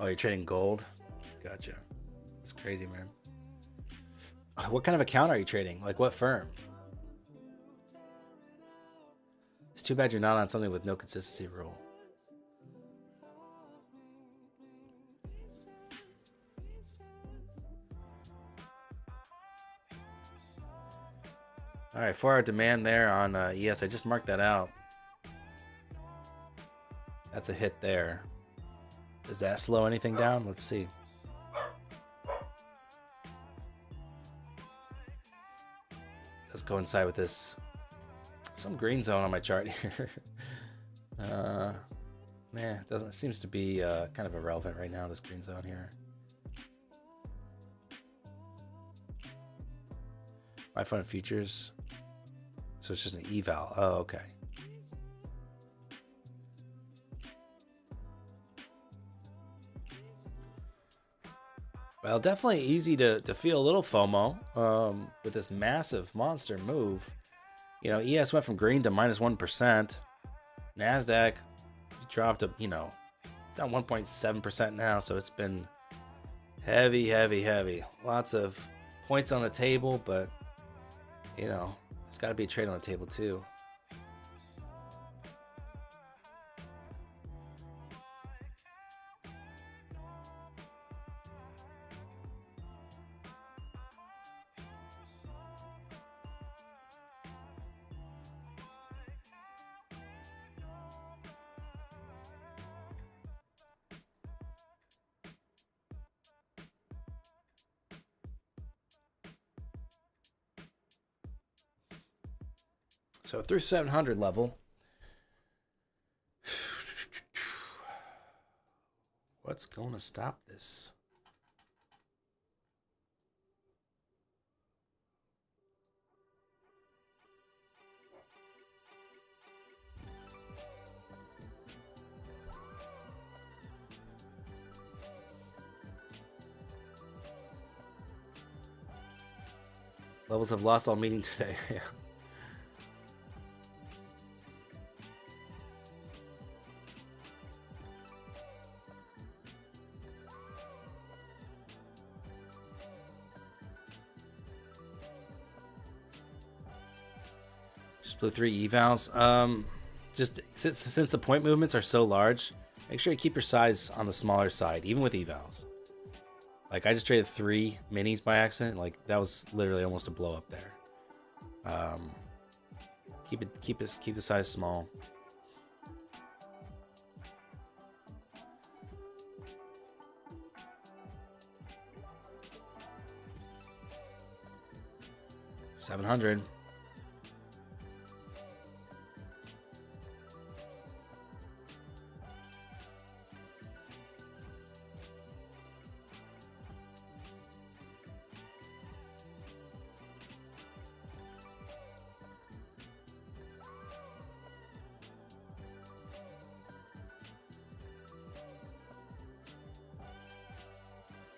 Oh, you're trading gold? Gotcha. That's crazy, man. What kind of account are you trading? Like what firm? It's too bad you're not on something with no consistency rule. All right, 4-hour demand there on ES. I just marked that out. That's a hit there. Does that slow anything down? Let's see. Let's coincide with this. Some green zone on my chart here. It doesn't. Seems to be kind of irrelevant right now, this green zone here. My fund futures. So it's just an eval. Oh, okay. Well, definitely easy to feel a little FOMO with this massive monster move. You know, ES went from green to minus 1%. NASDAQ dropped to, it's down 1.7% now, so it's been heavy, heavy, heavy. Lots of points on the table, but, there's got to be a trade on the table too. So through 700 level, what's going to stop this? Levels have lost all meaning today. Yeah. Just blew 3 evals. Just since the point movements are so large, make sure you keep your size on the smaller side, even with evals. Like I just traded 3 minis by accident. Like that was literally almost a blow up there. Keep the size small. $700.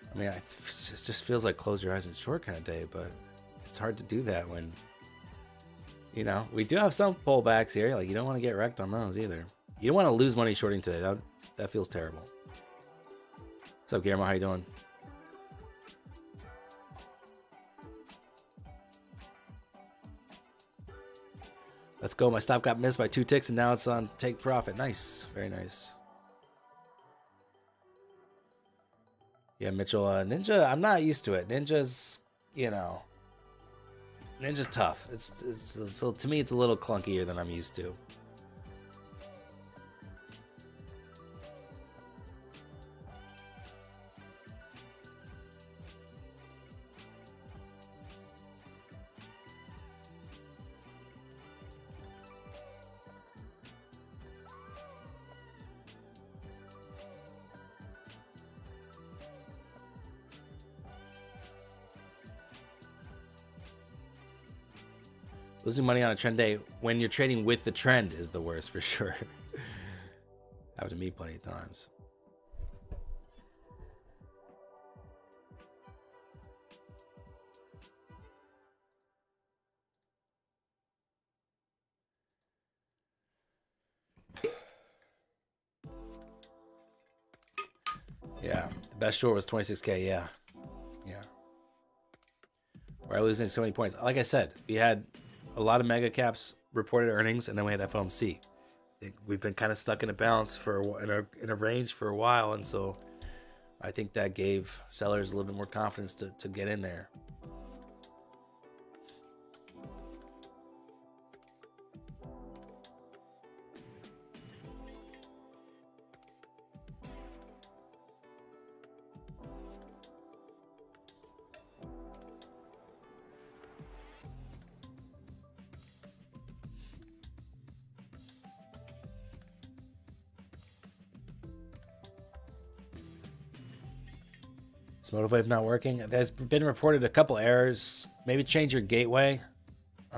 I mean, it just feels like close your eyes and short kind of day, but it's hard to do that when, we do have some pullbacks here. Like, you don't want to get wrecked on those either. You don't want to lose money shorting today. That feels terrible. What's up, Guillermo? How you doing? Let's go. My stop got missed by 2 ticks, and now it's on take profit. Nice. Very nice. Yeah, Mitchell, Ninja, I'm not used to it. Ninja's, Ninja's tough. So to me, it's a little clunkier than I'm used to. Losing money on a trend day when you're trading with the trend is the worst for sure. Happened to me plenty of times. Yeah, the best short was 26K. Yeah. We're losing so many points. Like I said, we had a lot of mega caps reported earnings, and then we had FOMC. We've been kind of stuck in a balance in a range for a while, and so I think that gave sellers a little bit more confidence to get in there. motive wave not working? There's been reported a couple errors. Maybe change your gateway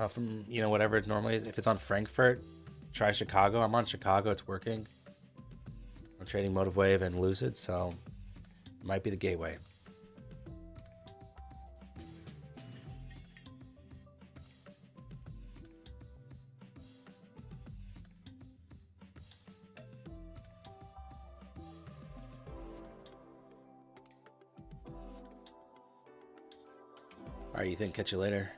from, you know, whatever it normally is. If it's on Frankfurt, try Chicago. I'm on Chicago. It's working. I'm trading motive wave and lucid, so it might be the gateway. All right, you think catch you later?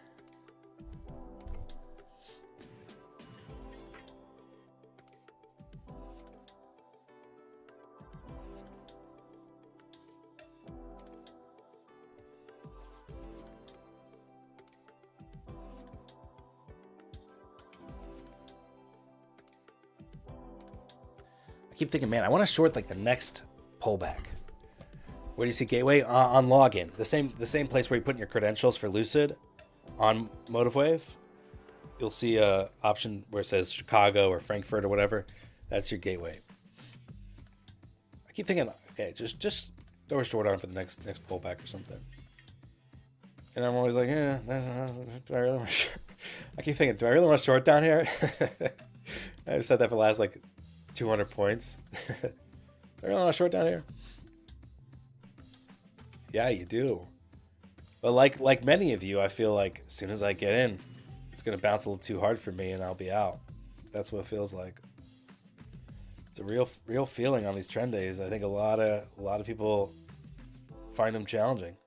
I keep thinking, man, I want to short like the next pullback. Where do you see gateway? On login, the same place where you put in your credentials for Lucid on Motive Wave. You'll see a option where it says Chicago or Frankfurt or whatever. That's your gateway. I keep thinking, okay, just throw a short on for the next pullback or something. And I'm always like, yeah, do I really want to? I keep thinking, do I really want to short down here? I've said that for the last like 200 points. Do I really want to short down here? Yeah, you do. But like many of you, I feel like as soon as I get in, it's gonna bounce a little too hard for me and I'll be out. That's what it feels like. It's a real feeling on these trend days. I think a lot of people find them challenging.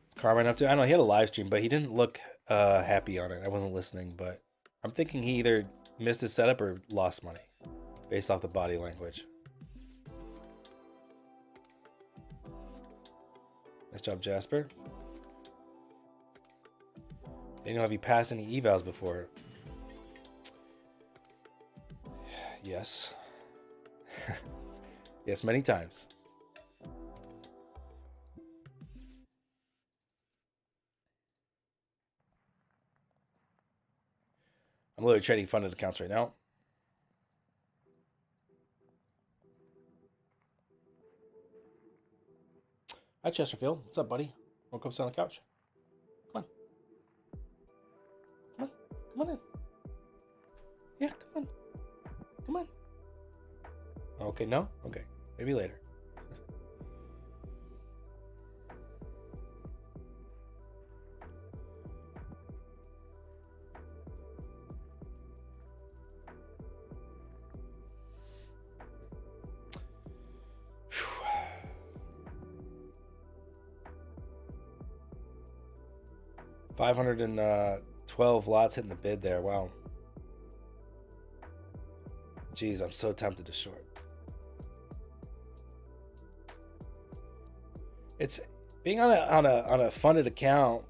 What's Carmine up to? I don't know, he had a live stream, but he didn't look happy on it. I wasn't listening, but I'm thinking he either missed his setup or lost money based off the body language. Nice job, Jasper. Daniel, have you passed any evals before? Yes. Yes, many times. I'm literally trading funded accounts right now. Hi, Chesterfield. What's up, buddy? Wanna come sit on the couch? Come on. Come on. Come on in. Yeah, come on. Come on. Okay, no? Okay. Maybe later. $512 lots hitting the bid there. Wow. Jeez, I'm so tempted to short. It's being on a funded account.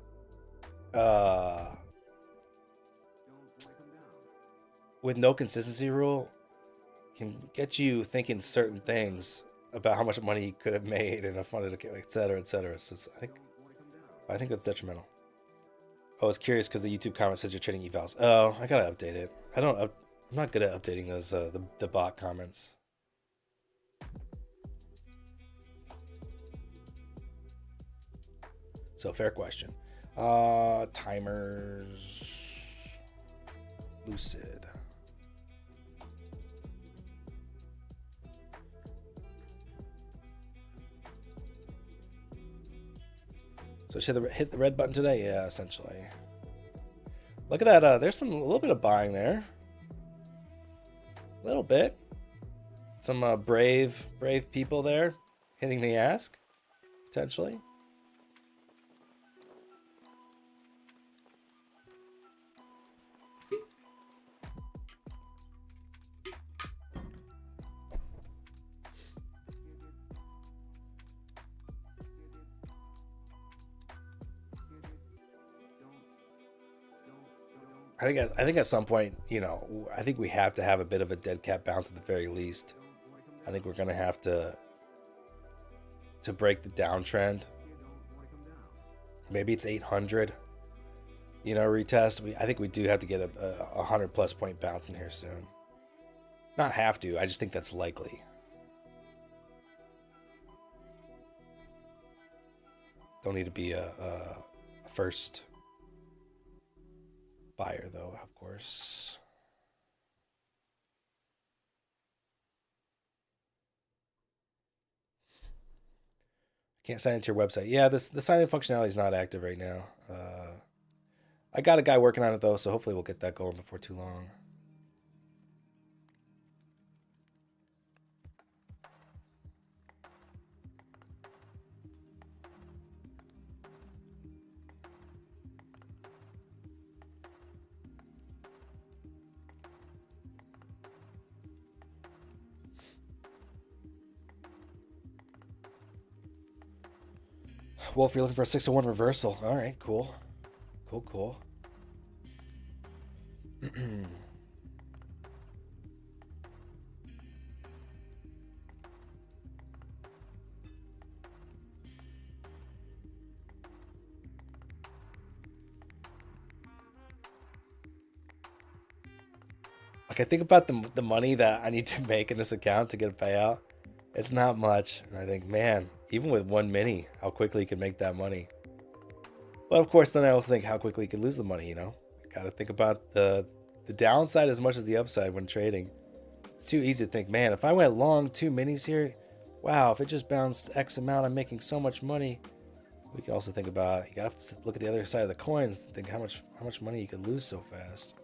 With no consistency rule, can get you thinking certain things about how much money you could have made in a funded account, et cetera, et cetera. So I think that's detrimental. I was curious because the YouTube comment says you're trading evals. Oh, I gotta update it. I'm not good at updating those the bot comments. So fair question. Timers. Lucid. So should I hit the red button today? Yeah, essentially. Look at that. There's a little bit of buying there. A little bit. Some brave people there hitting the ask, potentially. I think at some point, you know, I think we have to have a bit of a dead cat bounce at the very least. I think we're going to have to break the downtrend. Maybe it's 800, you know, retest. I think we do have to get a 100+ point bounce in here soon. Not have to. I just think that's likely. Don't need to be a first buyer, though, of course. Can't sign into your website. Yeah, the sign-in functionality is not active right now. I got a guy working on it, though, so hopefully we'll get that going before too long. Wolf, you're looking for a 601 reversal. All right, cool. Cool. Like, I think about the money that I need to make in this account to get a payout. It's not much. And I think, man, even with one mini, how quickly you can make that money. But of course, then I also think how quickly you can lose the money, you know? Got to think about the downside as much as the upside when trading. It's too easy to think, man, if I went long 2 minis here, wow, if it just bounced X amount, I'm making so much money. We can also think about, you got to look at the other side of the coins and think how much money you could lose so fast.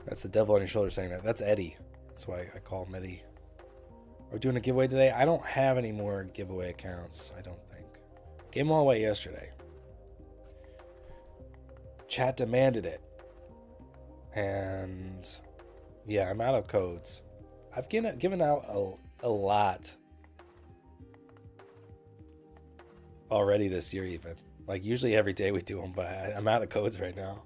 That's the devil on your shoulder saying that. That's Eddie. That's why I call him Eddie. Are we doing a giveaway today? I don't have any more giveaway accounts, I don't think. Gave them all away yesterday. Chat demanded it. And yeah, I'm out of codes. I've given out a lot already this year even. Like usually every day we do them, but I'm out of codes right now.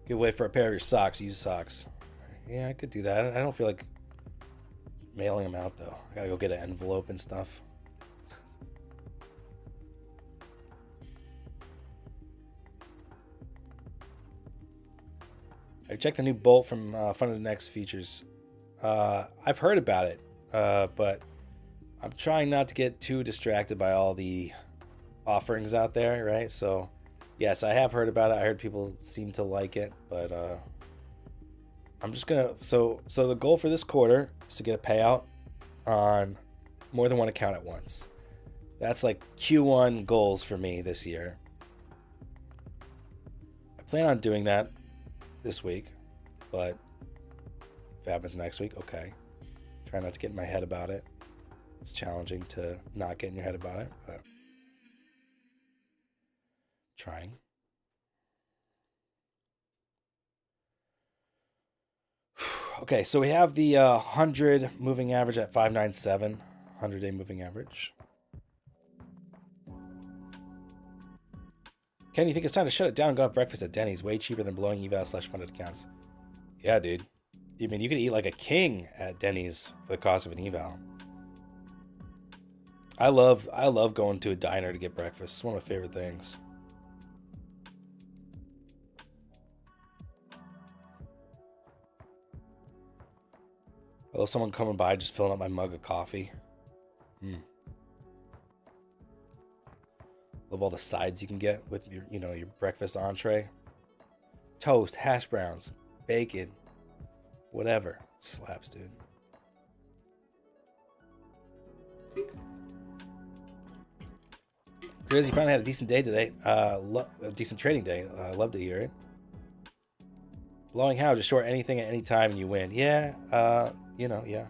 Giveaway for a pair of your socks, used socks. Yeah, I could do that. I don't feel like mailing them out though. I gotta go get an envelope and stuff. I checked the new bolt from Fun of the Next features. I've heard about it, but I'm trying not to get too distracted by all the offerings out there, right? So yes, I have heard about it. I heard people seem to like it, but I'm just gonna. So the goal for this quarter is to get a payout on more than one account at once. That's like Q1 goals for me this year. I plan on doing that this week, but if it happens next week, okay. Try not to get in my head about it. It's challenging to not get in your head about it, but trying. Okay, so we have the 100 moving average at 597, 100-day moving average. Ken, you think it's time to shut it down and go have breakfast at Denny's? Way cheaper than blowing eval/funded accounts. Yeah, dude. I mean, you can eat like a king at Denny's for the cost of an eval. I love going to a diner to get breakfast. It's one of my favorite things. I love someone coming by just filling up my mug of coffee. Love all the sides you can get with your, your breakfast entree. Toast, hash browns, bacon, whatever. Slaps, dude. Grizz, you finally had a decent day today. A decent trading day. Love to hear it. Blowing how? Just short anything at any time and you win. Yeah. Yeah.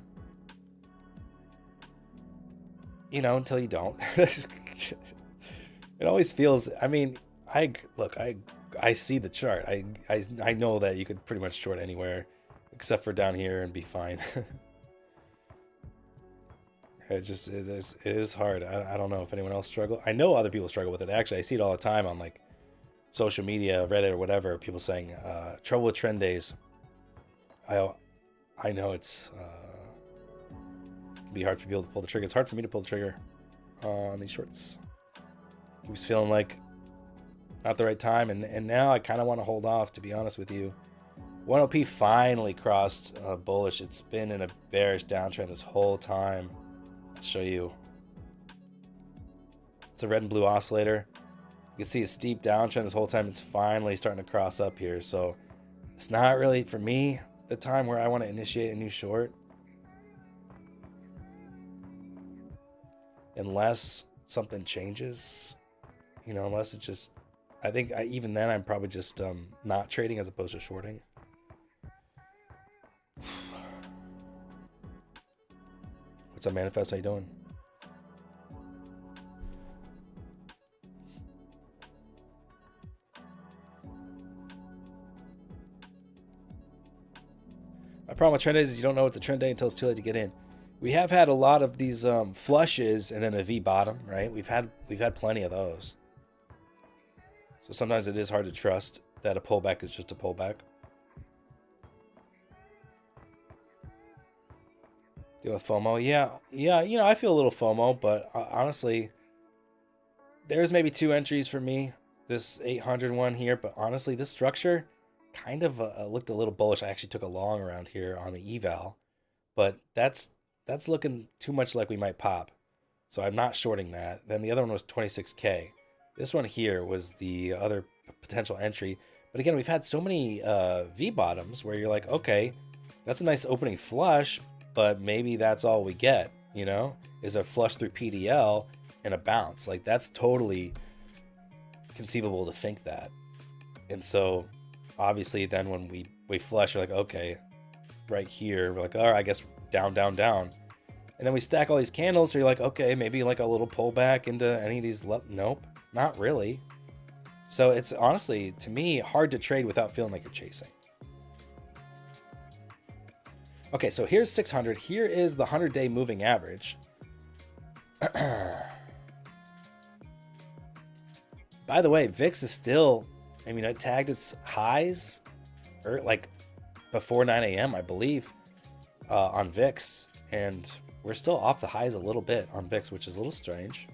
Until you don't. It always feels. I mean, I see the chart. I know that you could pretty much short anywhere, except for down here, and be fine. It is hard. I don't know if anyone else struggle. I know other people struggle with it. Actually, I see it all the time on like social media, Reddit or whatever. People saying trouble with trend days. I know it's can be hard for people to pull the trigger. It's hard for me to pull the trigger on these shorts. I was feeling like not the right time, and now I kind of want to hold off, to be honest with you. 1OP finally crossed bullish. It's been in a bearish downtrend this whole time. I'll show you. It's a red and blue oscillator. You can see a steep downtrend this whole time. It's finally starting to cross up here. So it's not really, for me, the time where I want to initiate a new short. Unless something changes. You know, unless it's just, I think even then I'm probably just not trading as opposed to shorting. What's up, Manifest? How you doing? My problem with trend days is you don't know it's a trend day until it's too late to get in. We have had a lot of these flushes and then a V bottom, right? We've had plenty of those. So sometimes it is hard to trust that a pullback is just a pullback. Deal with FOMO? Yeah, you know, I feel a little FOMO, but honestly, there's maybe 2 entries for me. This 800 one here, but honestly, this structure kind of looked a little bullish. I actually took a long around here on the eval, but that's looking too much like we might pop. So I'm not shorting that. Then the other one was 26K. This one here was the other potential entry. But again, we've had so many V bottoms where you're like, okay, that's a nice opening flush, but maybe that's all we get, you know, is a flush through PDL and a bounce. Like, that's totally conceivable to think that. And so obviously then when we flush, we're like, okay, right here, we're like, all right, I guess down, down, down. And then we stack all these candles, so you're like, okay, maybe like a little pullback into any of these. Nope, not really. So it's honestly, to me, hard to trade without feeling like you're chasing. Okay, so here's 600. Here is the 100-day moving average. By the way, VIX is still, I mean, it tagged its highs like before 9 a.m., I believe, on VIX. And we're still off the highs a little bit on VIX, which is a little strange.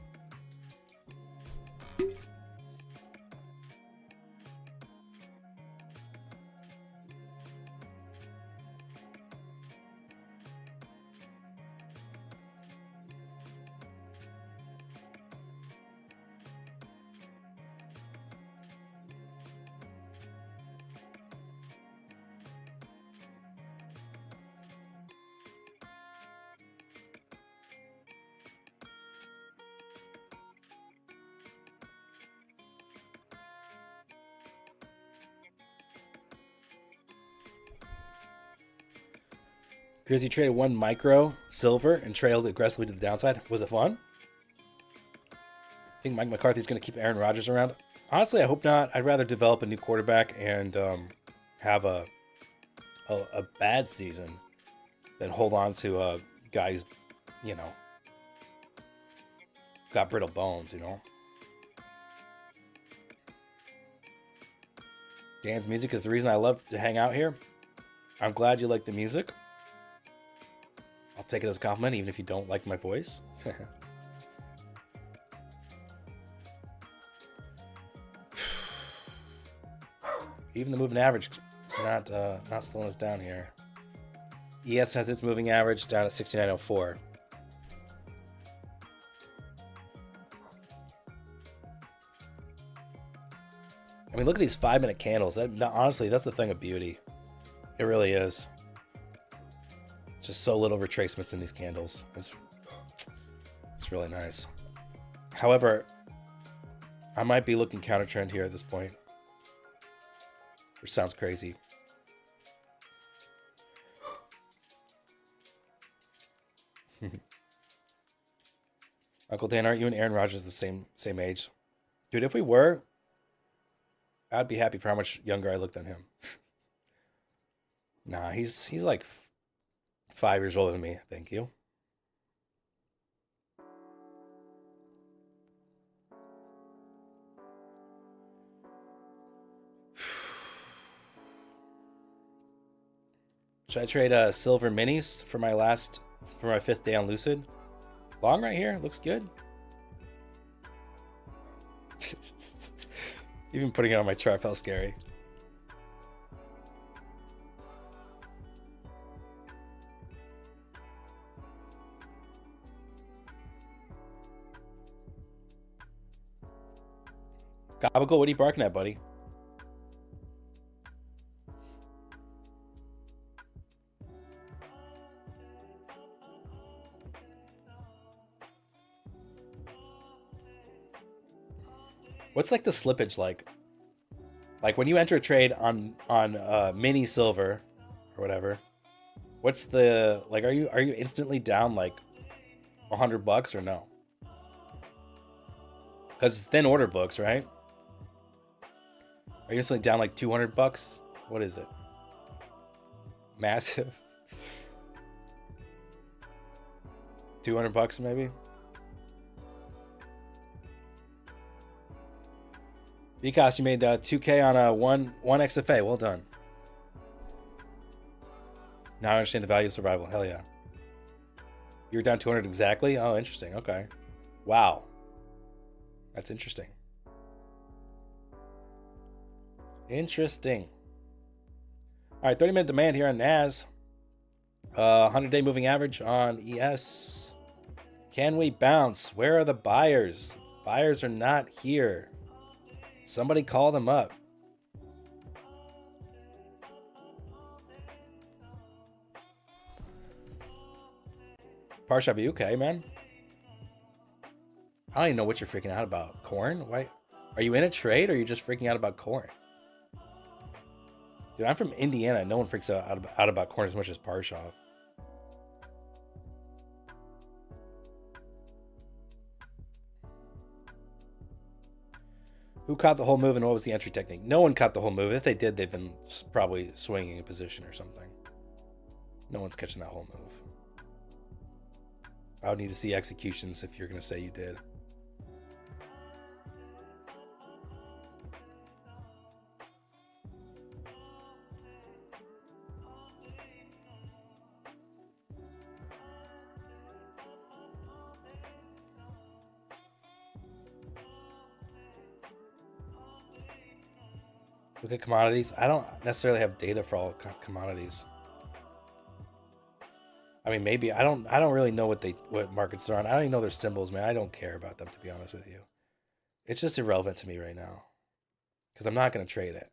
Grizzly traded 1 micro silver and trailed aggressively to the downside. Was it fun? I think Mike McCarthy's going to keep Aaron Rodgers around. Honestly, I hope not. I'd rather develop a new quarterback and have a bad season than hold on to a guy who's, you know, got brittle bones, you know. Dan's music is the reason I love to hang out here. I'm glad you like the music. I'll take it as a compliment, even if you don't like my voice. Even the moving average is not slowing us down here. ES has its moving average down at 69.04. I mean, look at these 5-minute candles. Honestly, that's the thing of beauty. It really is. Just so little retracements in these candles. It's really nice. However, I might be looking counter trend here at this point, which sounds crazy. Uncle Dan, aren't you and Aaron Rodgers the same age? Dude, if we were, I'd be happy for how much younger I look than him. Nah, he's like 5 years older than me. Thank you. Should I trade silver minis for my 5th day on Lucid? Long right here, looks good. Even putting it on my chart felt scary. Gabagool, what are you barking at, buddy? What's like the slippage like? Like when you enter a trade on mini silver or whatever, what's the like? Are you instantly down like $100 or no? Because it's thin order books, right? Are you instantly down like $200? What is it? Massive. $200 maybe. Vikas, you made 2K on a one XFA. Well done. Now I understand the value of survival. Hell yeah. You were down 200 exactly? Oh, interesting. Okay. Wow. That's interesting. Interesting. All right, 30-minute demand here on NAS. 100-day moving average on ES. Can we bounce? Where are the buyers? Buyers are not here. Somebody call them up. Parshab, you okay, man? I don't even know what you're freaking out about. Corn? Why? Are you in a trade or are you just freaking out about corn? Dude, I'm from Indiana. No one freaks out about corn as much as Parshav. Who caught the whole move and what was the entry technique? No one caught the whole move. If they did, they've been probably swinging a position or something. No one's catching that whole move. I would need to see executions if you're going to say you did. Look at commodities. I don't necessarily have data for all commodities. I mean, maybe I don't really know what markets are on. I don't even know their symbols, man. I don't care about them, to be honest with you. It's just irrelevant to me right now because I'm not going to trade it.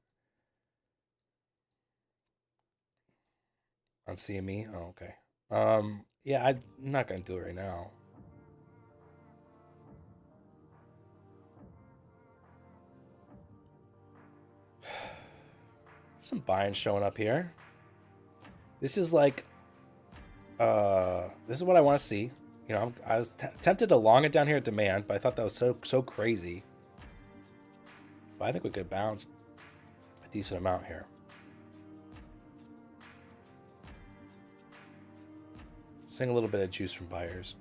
On CME? Oh, okay. Yeah, I'm not going to do it right now. Some buying showing up here. This is like, this is what I want to see. You know, I was tempted to long it down here at demand, but I thought that was so crazy. But I think we could bounce a decent amount here. Seeing a little bit of juice from buyers.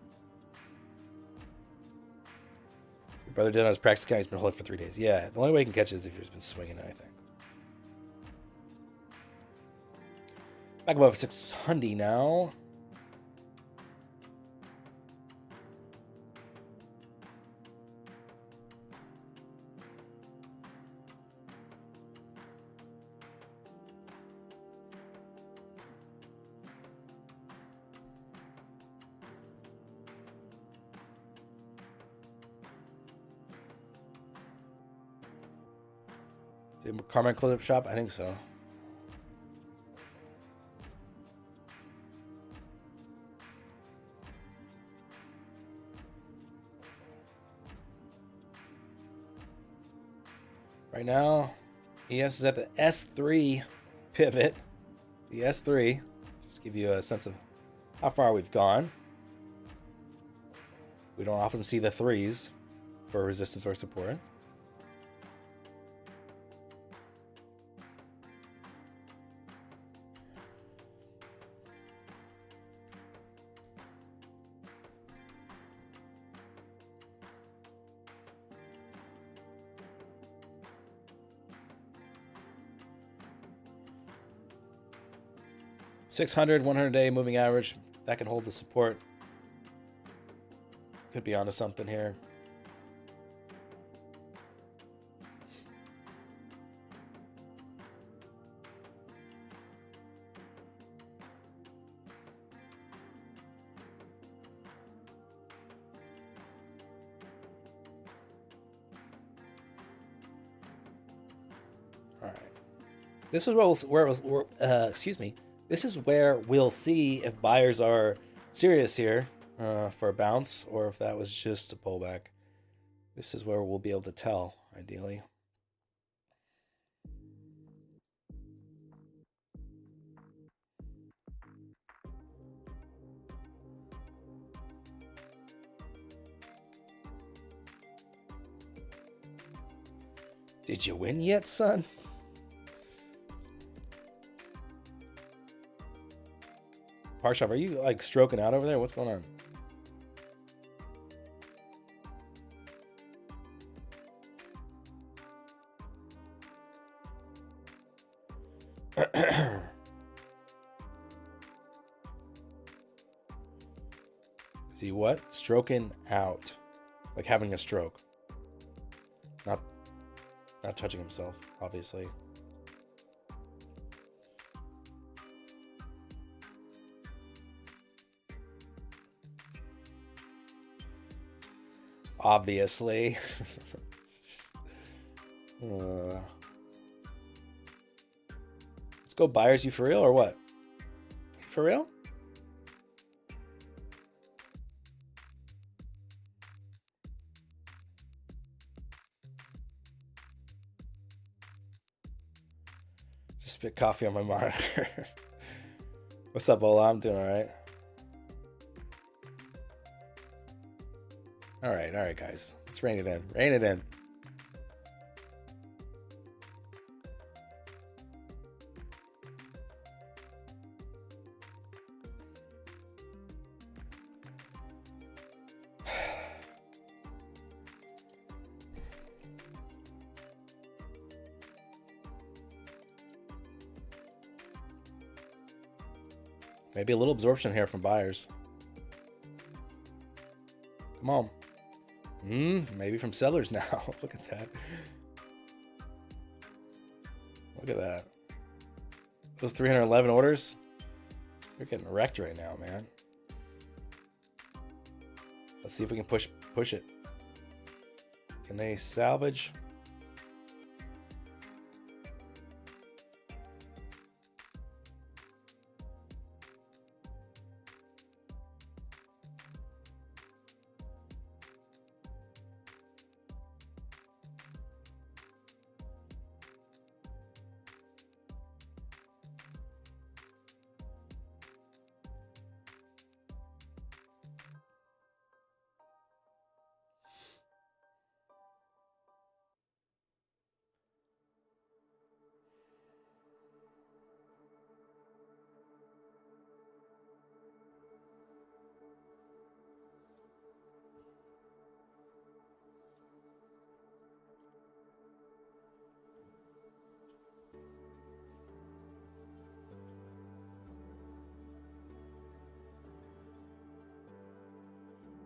Your brother did on his practice account. He's been holding for 3 days. Yeah, the only way you can catch it is if you've been swinging it, I think. Back above 600 now. Did Carmen close up shop? I think so. Right now, ES is at the S3 pivot. The S3, just give you a sense of how far we've gone. We don't often see the threes for resistance or support. 600, 100-day moving average. That can hold the support. Could be onto something here. All right. This is excuse me. This is where we'll see if buyers are serious here for a bounce or if that was just a pullback. This is where we'll be able to tell, ideally. Did you win yet, son? Parshav, are you like stroking out over there? What's going on? Is he what? Stroking out. Like having a stroke. Not touching himself, obviously. Obviously. Let's go buyers. You for real or what? For real? Just spit coffee on my monitor. What's up, Ola? I'm doing all right. All right, guys. Let's rein it in. Rein it in. Maybe a little absorption here from buyers. Come on. Maybe from sellers now. Look at that. Look at that. Those 311 orders. You're getting wrecked right now, man. Let's see if we can push it. Can they salvage?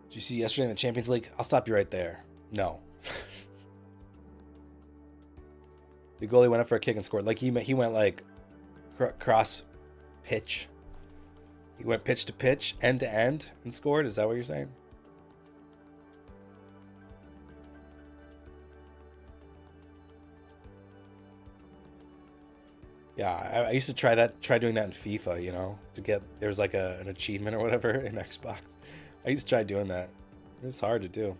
Did you see yesterday in the Champions League? I'll stop you right there. No. The goalie went up for a kick and scored. Like he went like cross pitch. He went pitch to pitch, end to end, and scored. Is that what you're saying? Yeah, I used to try doing that in FIFA, you know, to get, there's like an achievement or whatever in Xbox. I used to try doing that. It's hard to do.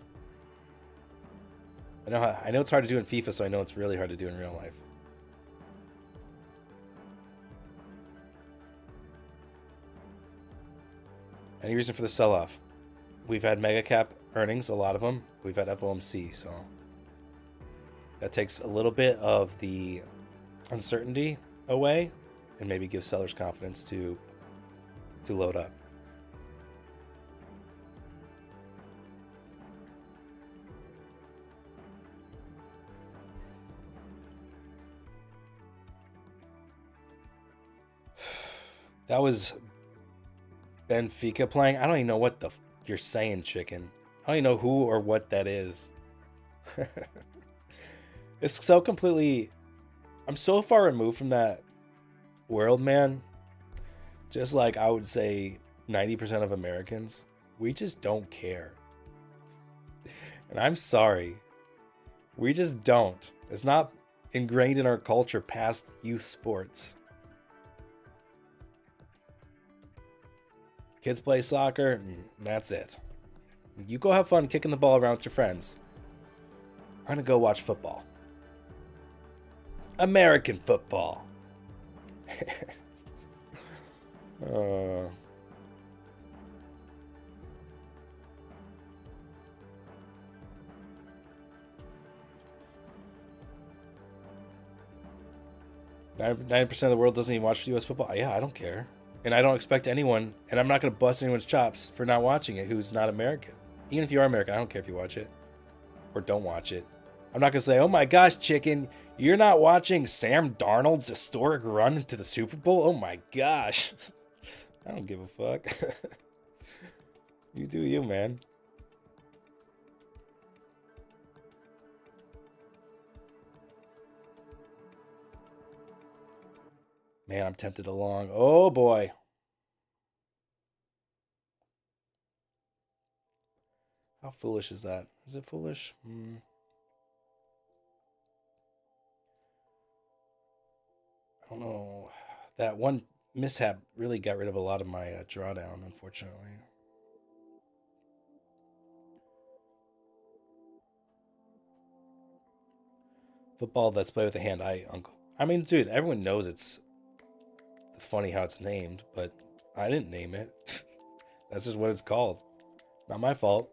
I know it's hard to do in FIFA, so I know it's really hard to do in real life. Any reason for the sell-off? We've had mega cap earnings, a lot of them. We've had FOMC, so that takes a little bit of the uncertainty away and maybe gives sellers confidence to load up. That was Benfica playing. I don't even know what the you're saying, chicken. I don't even know who or what that is. It's so completely... I'm so far removed from that world, man. Just like I would say 90% of Americans. We just don't care. And I'm sorry. We just don't. It's not ingrained in our culture past youth sports. Kids play soccer, and that's it. You go have fun kicking the ball around with your friends. I'm gonna go watch football. American football. 90% of the world doesn't even watch U.S. football. Yeah, I don't care. And I don't expect anyone, and I'm not going to bust anyone's chops for not watching it who's not American. Even if you are American, I don't care if you watch it or don't watch it. I'm not going to say, oh my gosh, chicken, you're not watching Sam Darnold's historic run into the Super Bowl? Oh my gosh. I don't give a fuck. You do you, man. Man, I'm tempted along. Oh boy. How foolish is that? Is it foolish? I don't know. That one mishap really got rid of a lot of my drawdown, unfortunately. Football that's played with a hand-eye uncle. I mean, dude, everyone knows it's funny how it's named, but I didn't name it. That's just what it's called. Not my fault.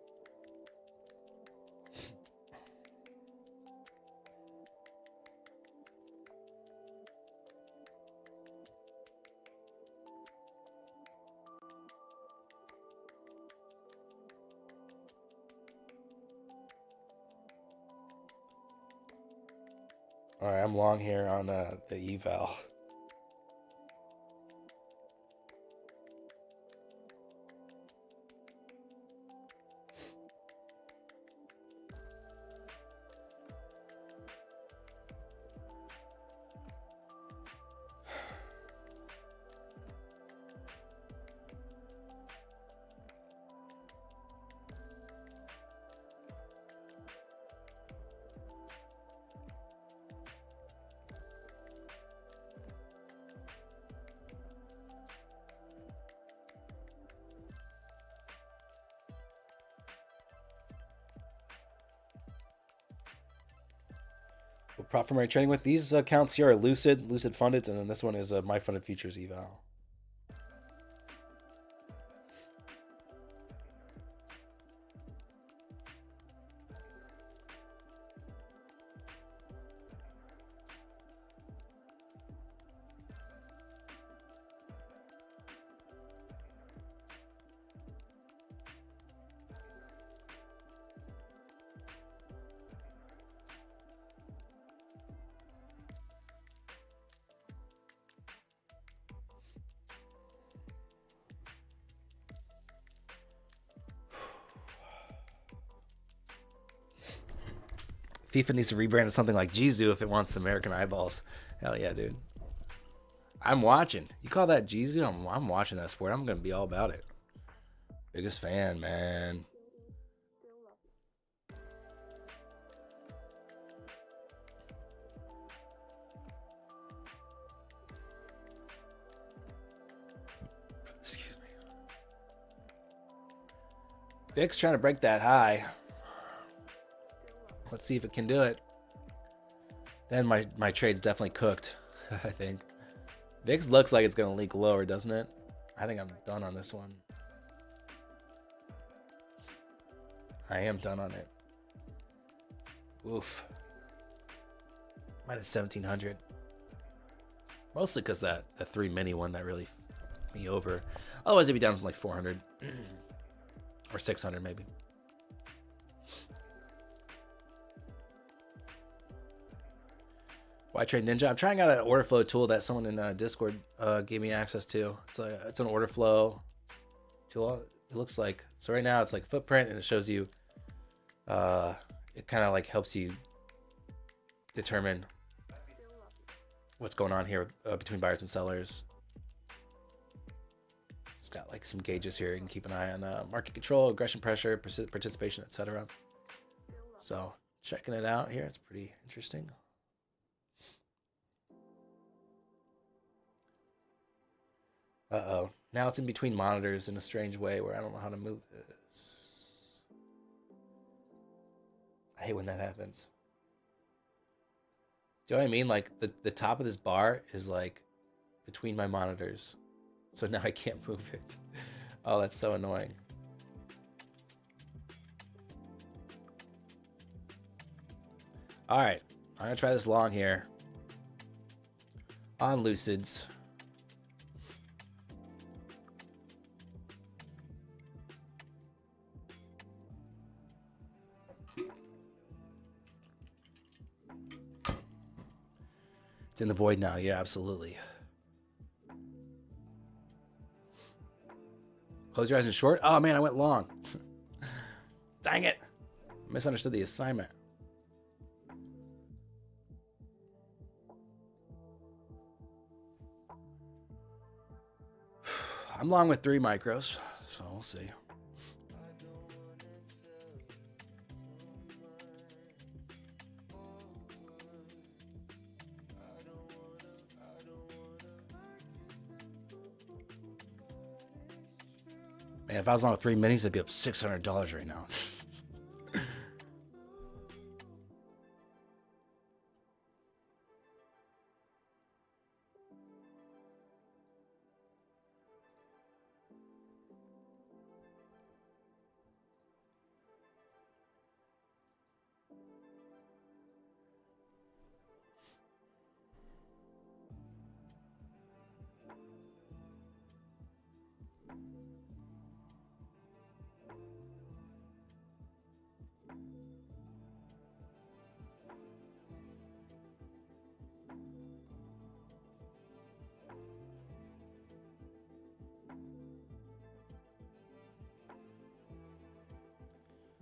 All right, I'm long here on the eval. What platform are you trading with? These accounts here are Lucid Funded, and then this one is My Funded Futures eval. FIFA needs to rebrand to something like Jizu if it wants American eyeballs. Hell yeah, dude. I'm watching. You call that Jizu? I'm watching that sport. I'm going to be all about it. Biggest fan, man. Excuse me. Vic's trying to break that high. Let's see if it can do it. Then my trade's definitely cooked, I think. VIX looks like it's going to leak lower, doesn't it? I think I'm done on this one. I am done on it. Oof. Minus 1700. Mostly because that 3 mini one that really fucked me over. Otherwise, it'd be down from like 400. Or 600 maybe. Why trade Ninja? I'm trying out an order flow tool that someone in Discord gave me access to. It's an order flow tool. It looks like, so right now it's like footprint, and it shows you. It kind of like helps you determine what's going on here between buyers and sellers. It's got like some gauges here. You can keep an eye on market control, aggression pressure, participation, etc. So checking it out here, it's pretty interesting. Uh-oh. Now it's in between monitors in a strange way where I don't know how to move this. I hate when that happens. Do you know what I mean? Like the top of this bar is like between my monitors. So now I can't move it. Oh, that's so annoying. All right, I'm gonna try this long here on Lucids. It's in the void now. Yeah, absolutely. Close your eyes and short. Oh man, I went long. Dang it. Misunderstood the assignment. I'm long with 3 micros, so we'll see. Man, if I was long with 3 minis, I'd be up $600 right now.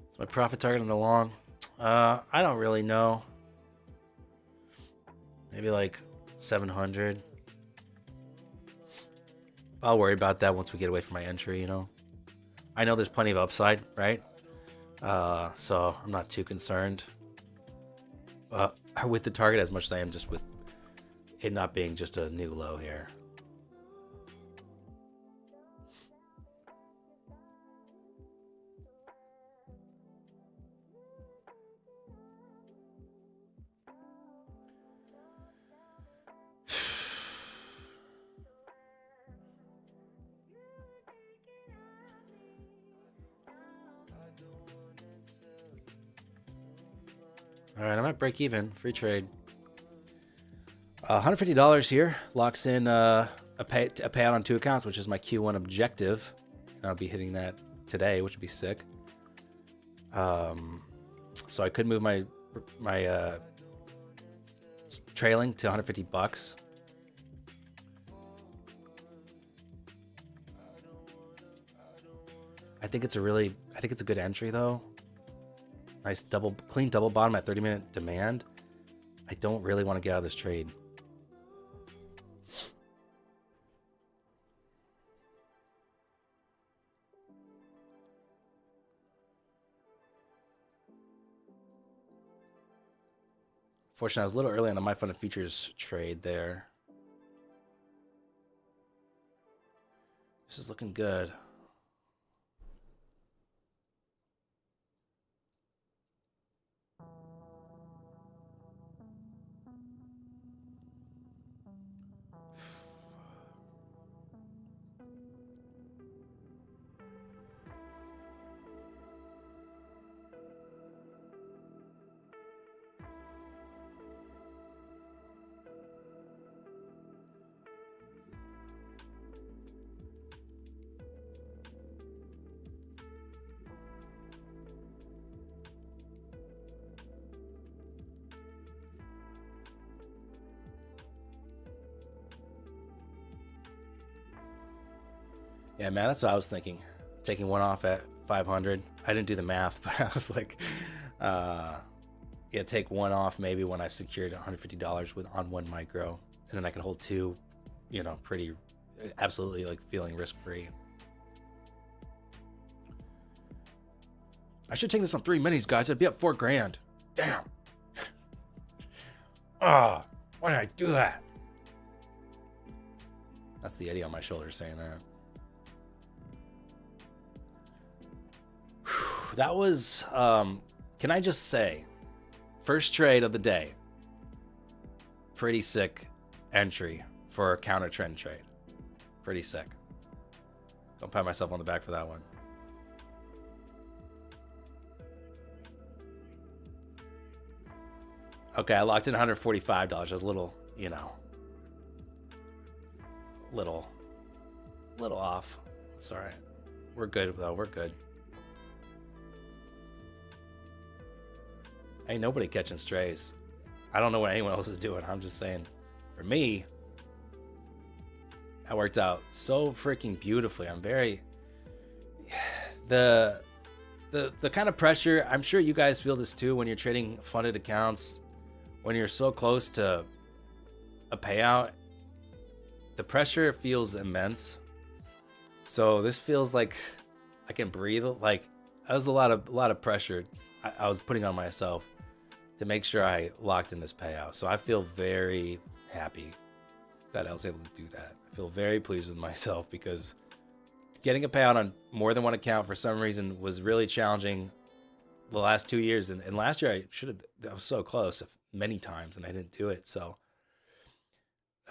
It's my profit target on the long. I don't really know. Maybe like 700. I'll worry about that once we get away from my entry, you know. I know there's plenty of upside, right? So I'm not too concerned with the target as much as I am just with it not being just a new low here. All right, I'm at break even. Free trade. $150 here locks in a payout on 2 accounts, which is my Q1 objective, and I'll be hitting that today, which would be sick. So I could move my trailing to $150. I think it's a good entry though. Nice clean double bottom at 30-minute demand. I don't really want to get out of this trade. Fortunately, I was a little early on the My Fun and Features trade there. This is looking good. Yeah, man, that's what I was thinking. Taking one off at 500. I didn't do the math, but I was like, yeah, take one off maybe when I've secured $150 on one micro, and then I can hold two, you know, pretty, absolutely like feeling risk-free. I should take this on 3 minis, guys. I'd be up $4,000. Damn. Ah, why did I do that? That's the Eddie on my shoulder saying that. Whew, that was, can I just say, first trade of the day. Pretty sick entry for a counter trend trade. Pretty sick. Don't pat myself on the back for that one. Okay, I locked in $145. I was a little, you know, little off. It's all right. We're good, though. We're good. Ain't nobody catching strays. I don't know what anyone else is doing. I'm just saying, for me, that worked out so freaking beautifully. I'm very... The kind of pressure, I'm sure you guys feel this too when you're trading funded accounts. When you're so close to a payout, the pressure feels immense. So this feels like I can breathe. Like that was a lot of pressure I was putting on myself to make sure I locked in this payout. So I feel very happy that I was able to do that. I feel very pleased with myself because getting a payout on more than one account for some reason was really challenging the last 2 years. And last year I was so close many times and I didn't do it. So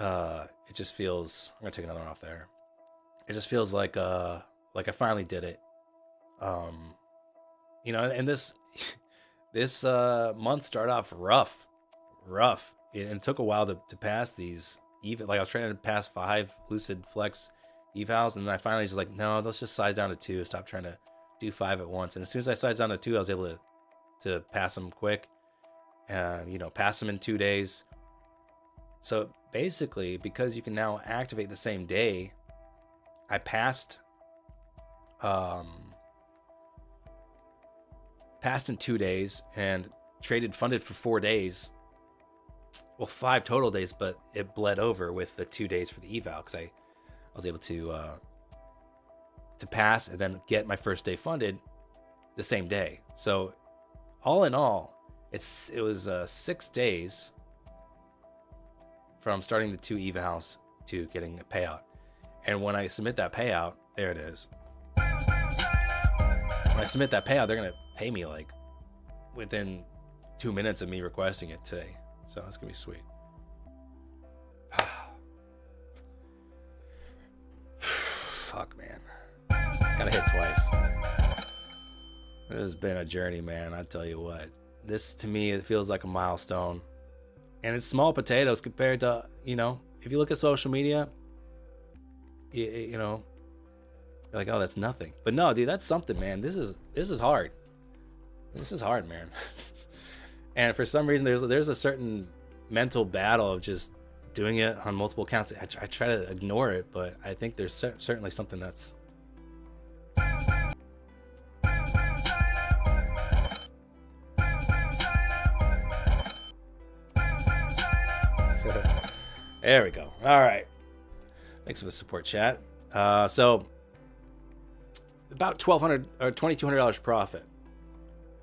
it just feels, I'm gonna take another one off there. It just feels like I finally did it. You know, and this month started off rough. And it took a while to pass these. Even like I was trying to pass 5 Lucid Flex evals, and then I finally was like, no, let's just size down to 2. Stop trying to do 5 at once. And as soon as I sized down to 2, I was able to pass them quick. You know, pass them in 2 days. So basically, because you can now activate the same day, I passed in 2 days and traded funded for 4 days. Well, 5 total days, but it bled over with the 2 days for the eval because I was able to pass and then get my first day funded the same day. So all in all, it was 6 days from starting the 2 evals to getting a payout. And when I submit that payout, there it is. When I submit that payout, they're gonna pay me like within 2 minutes of me requesting it today. So that's gonna be sweet. Fuck, man. Gotta hit twice. This has been a journey, man. I tell you what. This, to me, it feels like a milestone. And it's small potatoes compared to, you know, if you look at social media, you know, you're like, oh, that's nothing. But no, dude, that's something, man. This is hard. This is hard, man. And for some reason, there's a certain mental battle of just doing it on multiple accounts. I try to ignore it, but I think there's certainly something that's... There we go. All right. Thanks for the support, chat. So about $1,200 or $2,200 profit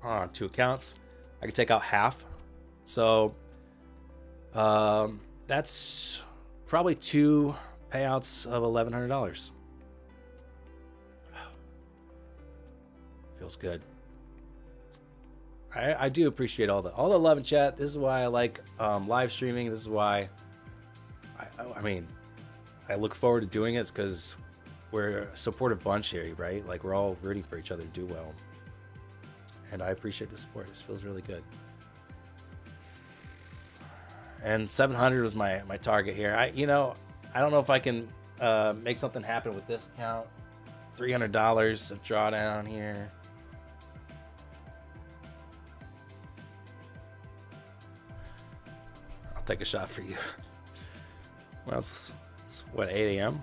on 2 accounts. I can take out half. So that's probably 2 payouts of $1,100. Feels good. I do appreciate all the love in chat. This is why I like live streaming. This is why I mean, I look forward to doing it because we're a supportive bunch here, right? Like we're all rooting for each other to do well. And I appreciate the support. This feels really good. And 700 was my target here. I don't know if I can make something happen with this account. $300 of drawdown here. I'll take a shot for you. Well, it's what, 8 a.m.?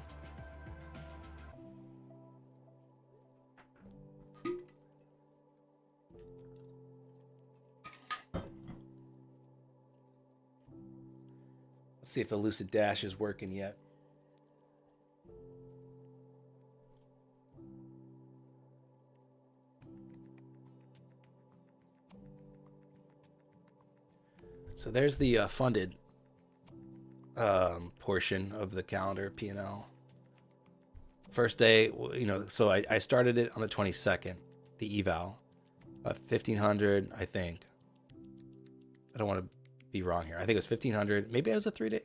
Let's see if the Lucid Dash is working yet. So there's the funded portion of the calendar P&L. First day, you know, so I started it on the 22nd, the eval, 1,500, I think. I don't want to be wrong here. I think it was 1,500. Maybe it was a 3-day.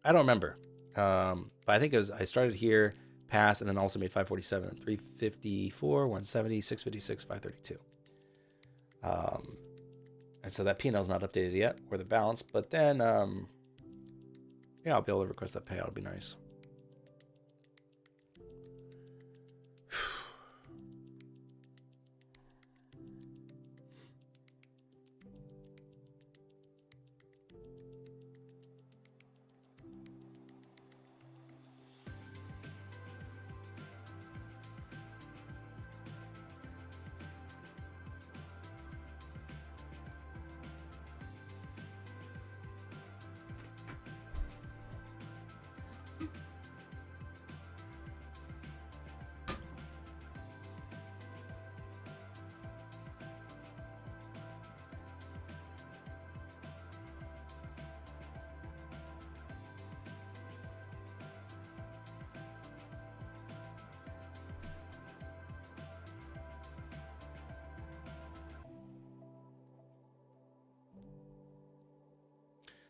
I don't remember. But I think it was. I started here, passed, and then also made 547, 354, 170, 656, 532. And so that P&L is not updated yet, or the balance. But then, yeah, I'll be able to request that payout. It'll be nice.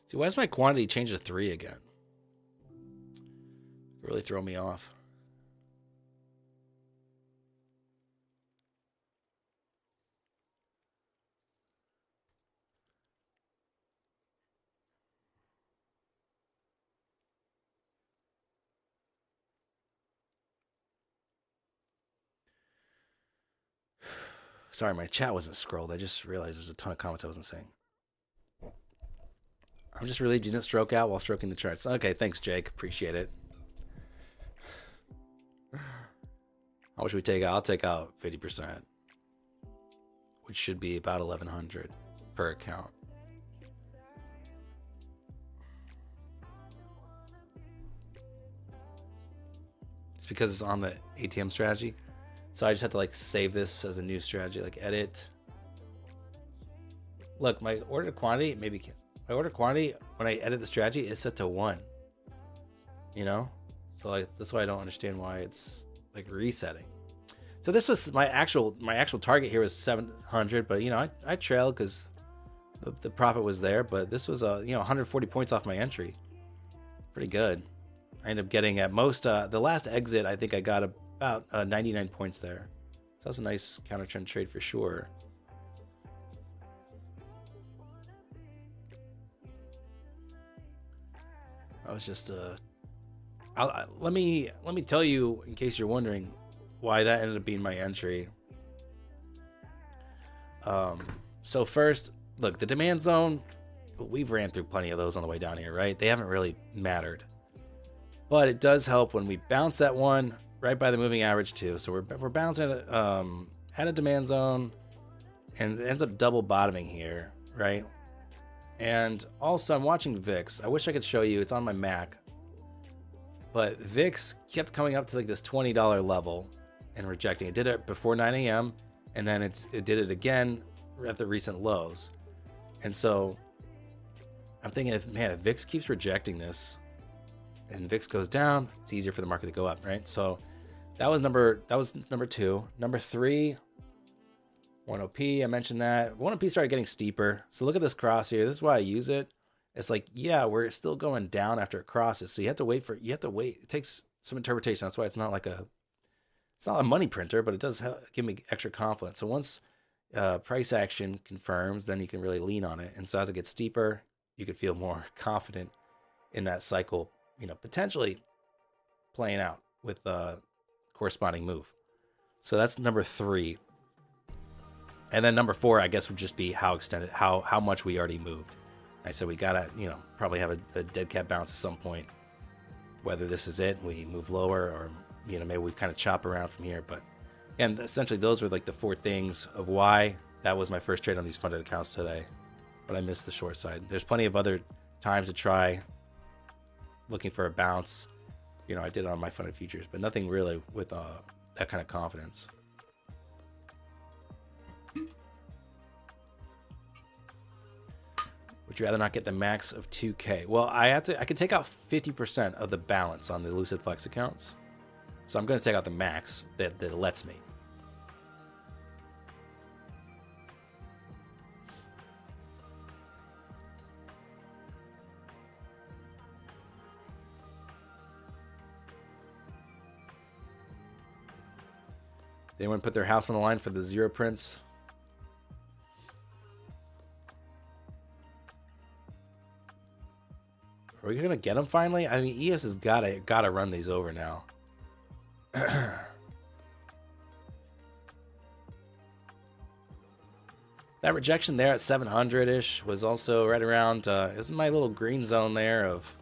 See, why is my quantity changed to 3 again? Really throw me off. Sorry, my chat wasn't scrolled. I just realized there's a ton of comments I wasn't saying. I'm just relieved you didn't stroke out while stroking the charts. Okay, thanks, Jake. Appreciate it. How much should we take out? I'll take out 50%, which should be about 1,100 per account. It's because it's on the ATM strategy. So I just have to like save this as a new strategy, like edit. Look, my order quantity, maybe my order quantity when I edit the strategy is set to 1. You know? So like that's why I don't understand why it's like resetting. So this was my actual target here was 700, but you know, I trailed because the profit was there, but this was 140 points off my entry. Pretty good. I ended up getting at most the last exit, I think I got about 99 points there. So that's a nice counter trend trade for sure. I was just let me tell you, in case you're wondering, why that ended up being my entry. So first, look, the demand zone, we've ran through plenty of those on the way down here, right? They haven't really mattered, but it does help when we bounce at one right by the moving average too. So we're bouncing at a demand zone, and it ends up double bottoming here, right? And also, I'm watching VIX. I wish I could show you. It's on my Mac. But VIX kept coming up to like this $20 level and rejecting. It did it before 9 a.m. and then it did it again at the recent lows. And so I'm thinking, if VIX keeps rejecting this and VIX goes down, it's easier for the market to go up, right? So that was number 2. Number 3. 1OP, I mentioned that. 1OP started getting steeper. So look at this cross here. This is why I use it. It's like, yeah, we're still going down after it crosses. So you have to wait. It takes some interpretation. That's why it's not a money printer, but it does give me extra confidence. So once price action confirms, then you can really lean on it. And so as it gets steeper, you could feel more confident in that cycle, potentially playing out with a corresponding move. So that's number 3. And then number 4, I guess, would just be how extended, how much we already moved. I said we gotta, probably have a dead cat bounce at some point. Whether this is it, we move lower, or maybe we kind of chop around from here. But and essentially, those were like the 4 things of why that was my first trade on these funded accounts today. But I missed the short side. There's plenty of other times to try looking for a bounce. You know, I did it on my funded futures, but nothing really with that kind of confidence. Would you rather not get the max of 2K? Well, I could take out 50% of the balance on the Lucid Flex accounts. So I'm going to take out the max that it lets me. Did anyone put their house on the line for the Zero Prince? Are we gonna get him finally? I mean, ES has gotta run these over now. That rejection there at 700-ish was also right around, it was my little green zone there of,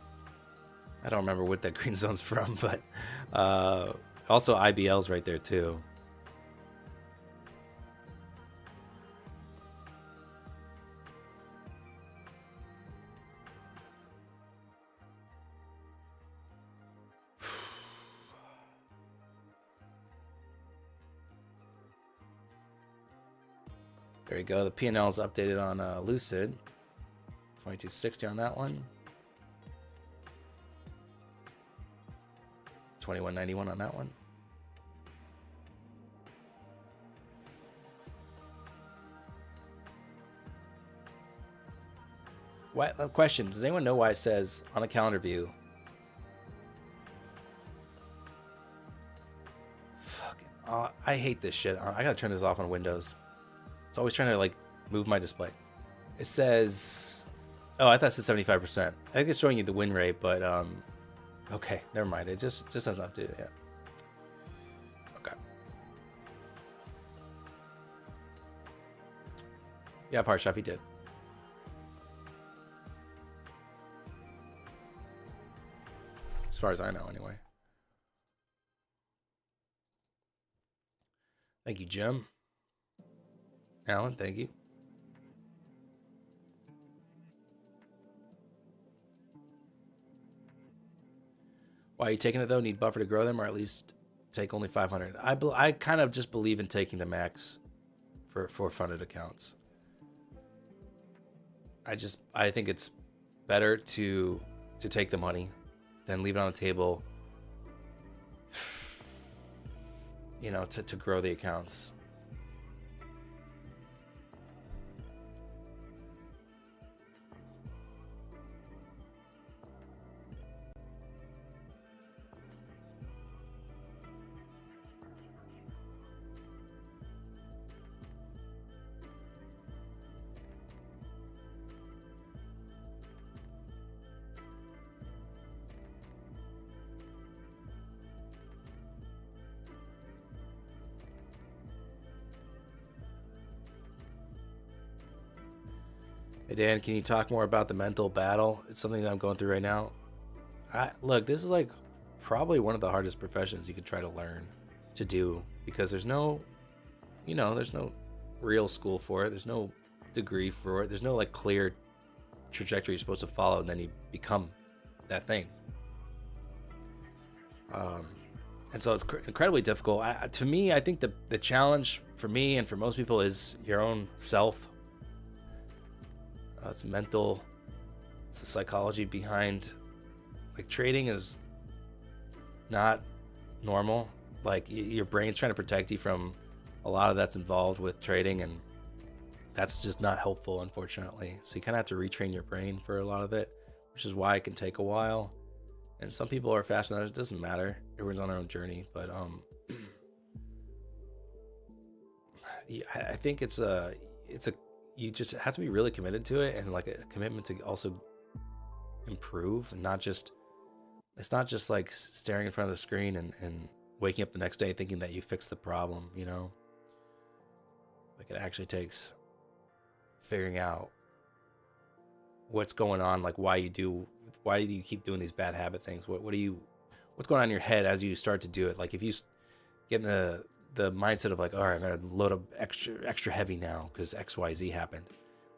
I don't remember what that green zone's from, but also IBL's right there too. There you go. The P&L is updated on Lucid. 2260 on that one. 2191 on that one. What question? Does anyone know why it says on the calendar view? Fucking, I hate this shit. I gotta turn this off on Windows. It's always trying to like move my display. It says, oh, I thought it said 75%. I think it's showing you the win rate, but okay, never mind. It just hasn't updated yet. Okay. Yeah, Parshaf, he did. As far as I know, anyway. Thank you, Jim. Alan, thank you. Why are you taking it though? Need buffer to grow them, or at least take only 500? I kind of just believe in taking the max for funded accounts. I think it's better to take the money than leave it on the table. You know, to grow the accounts. Hey Dan, can you talk more about the mental battle? It's something that I'm going through right now. Look, this is like probably one of the hardest professions you could try to learn to do, because there's no, there's no real school for it. There's no degree for it. There's no like clear trajectory you're supposed to follow, and then you become that thing. And so it's incredibly difficult. To me, I think the challenge for me and for most people is your own self. It's mental. It's the psychology behind, like, trading is not normal. Like, your brain's trying to protect you from a lot of that's involved with trading, and that's just not helpful, unfortunately. So you kind of have to retrain your brain for a lot of it, which is why it can take a while. And some people are faster than others. It doesn't matter. Everyone's on their own journey. But I think it's you just have to be really committed to it, and like a commitment to also improve, and it's not just like staring in front of the screen and waking up the next day thinking that you fixed the problem, like it actually takes figuring out what's going on, like why do you keep doing these bad habit things? What's going on in your head as you start to do it? Like if you get in the mindset of like, all right, I'm gonna load up extra heavy now because XYZ happened.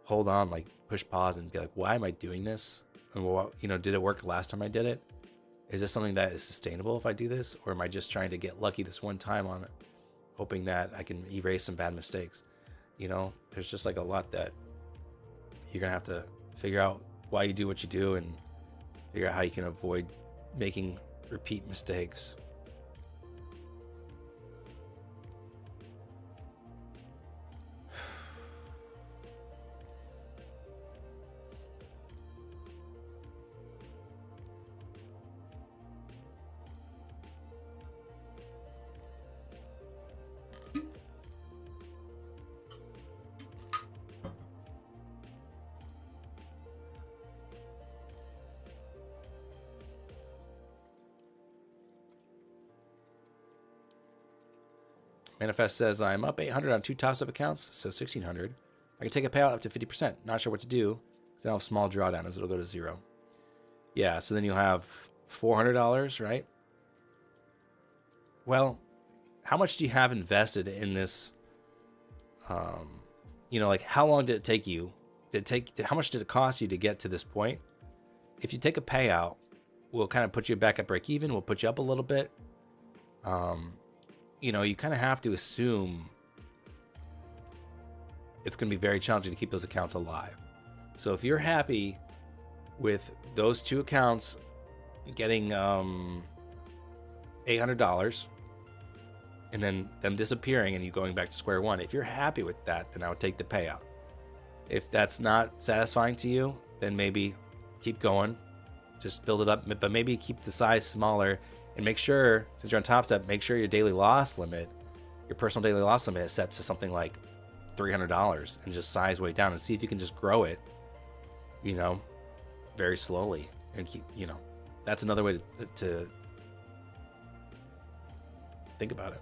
Hold on, like push pause and be like, why am I doing this? And did it work last time I did it? Is this something that is sustainable if I do this? Or am I just trying to get lucky this one time on it, hoping that I can erase some bad mistakes? You know, there's just like a lot that you're going to have to figure out why you do what you do and figure out how you can avoid making repeat mistakes. Manifest says, I'm up 800 on 2 toss-up accounts, so 1,600. I can take a payout up to 50%. Not sure what to do, because I don't have small drawdown as it'll go to 0. Yeah, so then you'll have $400, right? Well, how much do you have invested in this? You know, like how long did it take you? How much did it cost you to get to this point? If you take a payout, we'll kind of put you back at break even. We'll put you up a little bit. You know, you kind of have to assume it's going to be very challenging to keep those accounts alive. So if you're happy with those 2 accounts getting $800 and then them disappearing and you going back to square one, if you're happy with that, then I would take the payout. If that's not satisfying to you, then maybe keep going. Just build it up, but maybe keep the size smaller. And make sure, since you're on Top Step, make sure your daily loss limit, your personal daily loss limit is set to something like $300 and just size way down and see if you can just grow it, you know, very slowly. And keep, you know, that's another way to think about it.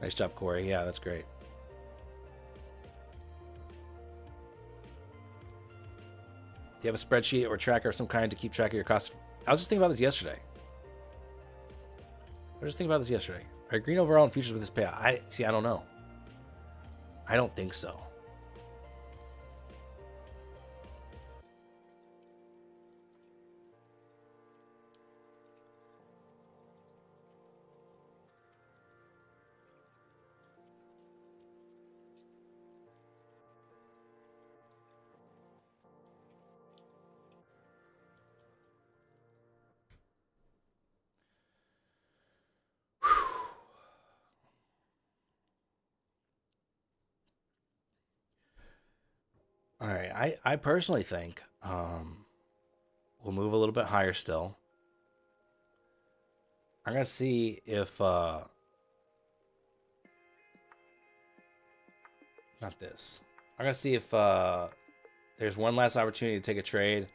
Nice job, Corey. Yeah, that's great. Do you have a spreadsheet or tracker of some kind to keep track of your costs? I was just thinking about this yesterday. Are green overall in futures with this payout? I don't know. I don't think so. All right, I personally think we'll move a little bit higher still. I'm gonna see if not this. I'm gonna see if there's one last opportunity to take a trade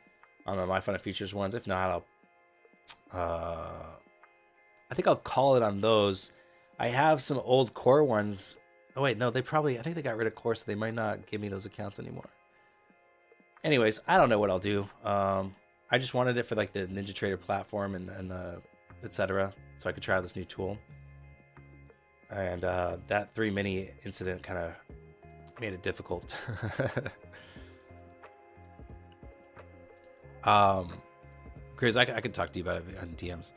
on the My Fun of Futures ones. If not, I think I'll call it on those. I have some old core ones. Oh wait, no, I think they got rid of core, so they might not give me those accounts anymore. Anyways, I don't know what I'll do. I just wanted it for like the Ninja Trader platform and the etc. So I could try this new tool. And that 3 mini incident kind of made it difficult. Chris, I could talk to you about it on DMs.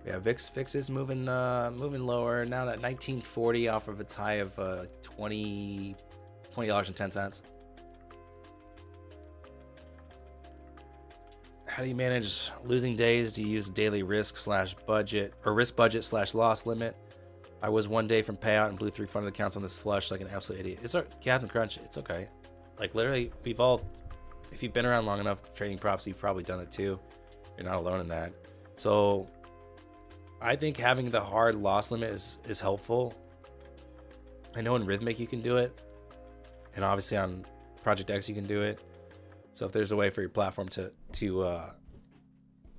Yeah, VIX is moving lower now at 1940 off of its high of $20.10. How do you manage losing days? Do you use daily risk/budget or risk budget/loss limit? I was 1 day from payout and blew 3 funded accounts on this flush like an absolute idiot. It's Captain Crunch. It's okay. Like literally, we've all, if you've been around long enough trading props, you've probably done it too. You're not alone in that. So I think having the hard loss limit is helpful. I know in Rhythmic you can do it, and obviously on Project X you can do it. So if there's a way for your platform to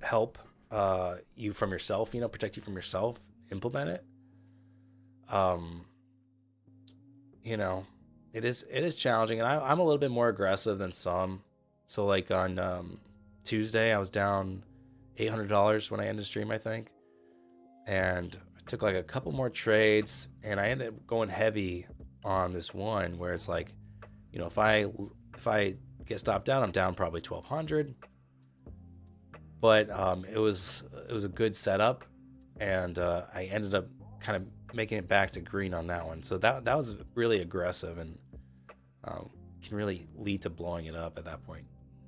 help you from yourself, protect you from yourself, implement it. you know, it is challenging, and I'm a little bit more aggressive than some. So like on Tuesday, I was down $800 when I ended the stream, I think, and I took like a couple more trades, and I ended up going heavy on this one where it's like, you know, if I get stopped down, I'm down probably 1,200. But it was a good setup, and I ended up kind of making it back to green on that one. So that was really aggressive, and can really lead to blowing it up at that point.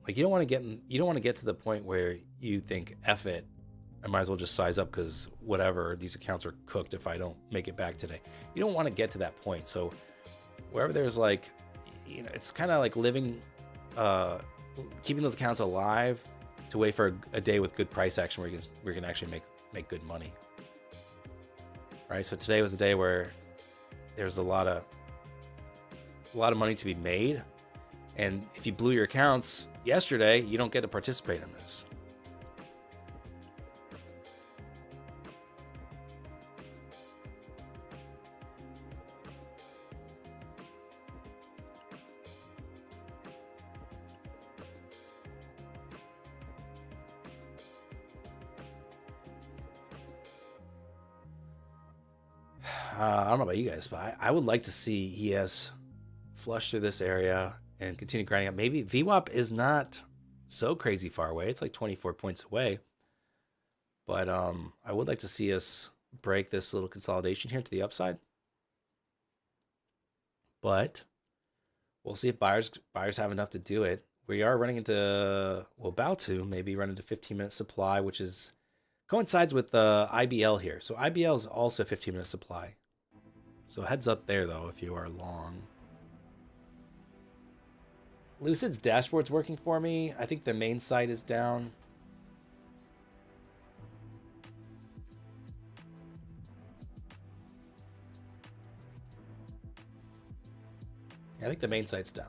Like you don't want to get to the point where you think, F it, I might as well just size up because whatever, these accounts are cooked if I don't make it back today. You don't want to get to that point. So wherever there's like, you know, it's kind of like living, keeping those accounts alive to wait for a day with good price action where we can actually make good money. Right. So today was a day where there's a lot of money to be made, and if you blew your accounts yesterday, you don't get to participate in this. I don't know about you guys, but I would like to see ES flush through this area and continue grinding up. Maybe VWAP is not so crazy far away. It's like 24 points away. But I would like to see us break this little consolidation here to the upside. But we'll see if buyers have enough to do it. We are running into, well, about to maybe run into 15-minute supply, which is coincides with the IBL here. So IBL is also 15-minute supply. So heads up there, though, if you are long. Lucid's dashboard's working for me. I think the main site is down. I think the main site's down.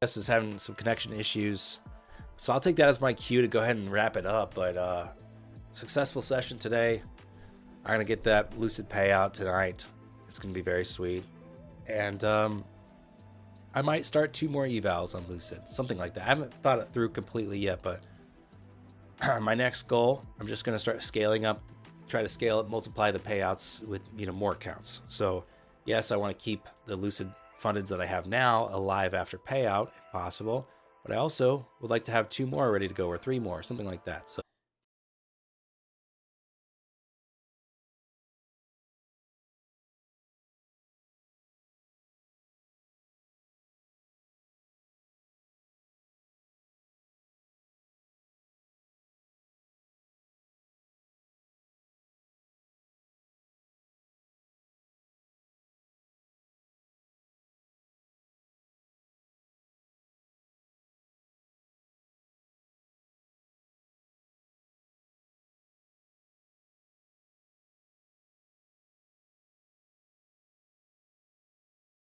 This is having some connection issues, so I'll take that as my cue to go ahead and wrap it up. But successful session today. I'm gonna get that Lucid payout tonight. It's gonna be very sweet, and I might start 2 more evals on Lucid, something like that. I haven't thought it through completely yet, but my next goal, I'm just gonna start scaling up, try to scale up, multiply the payouts with, you know, more accounts. So yes, I want to keep the Lucid fundeds that I have now alive after payout if possible, but I also would like to have 2 more ready to go, or 3 more, something like that. So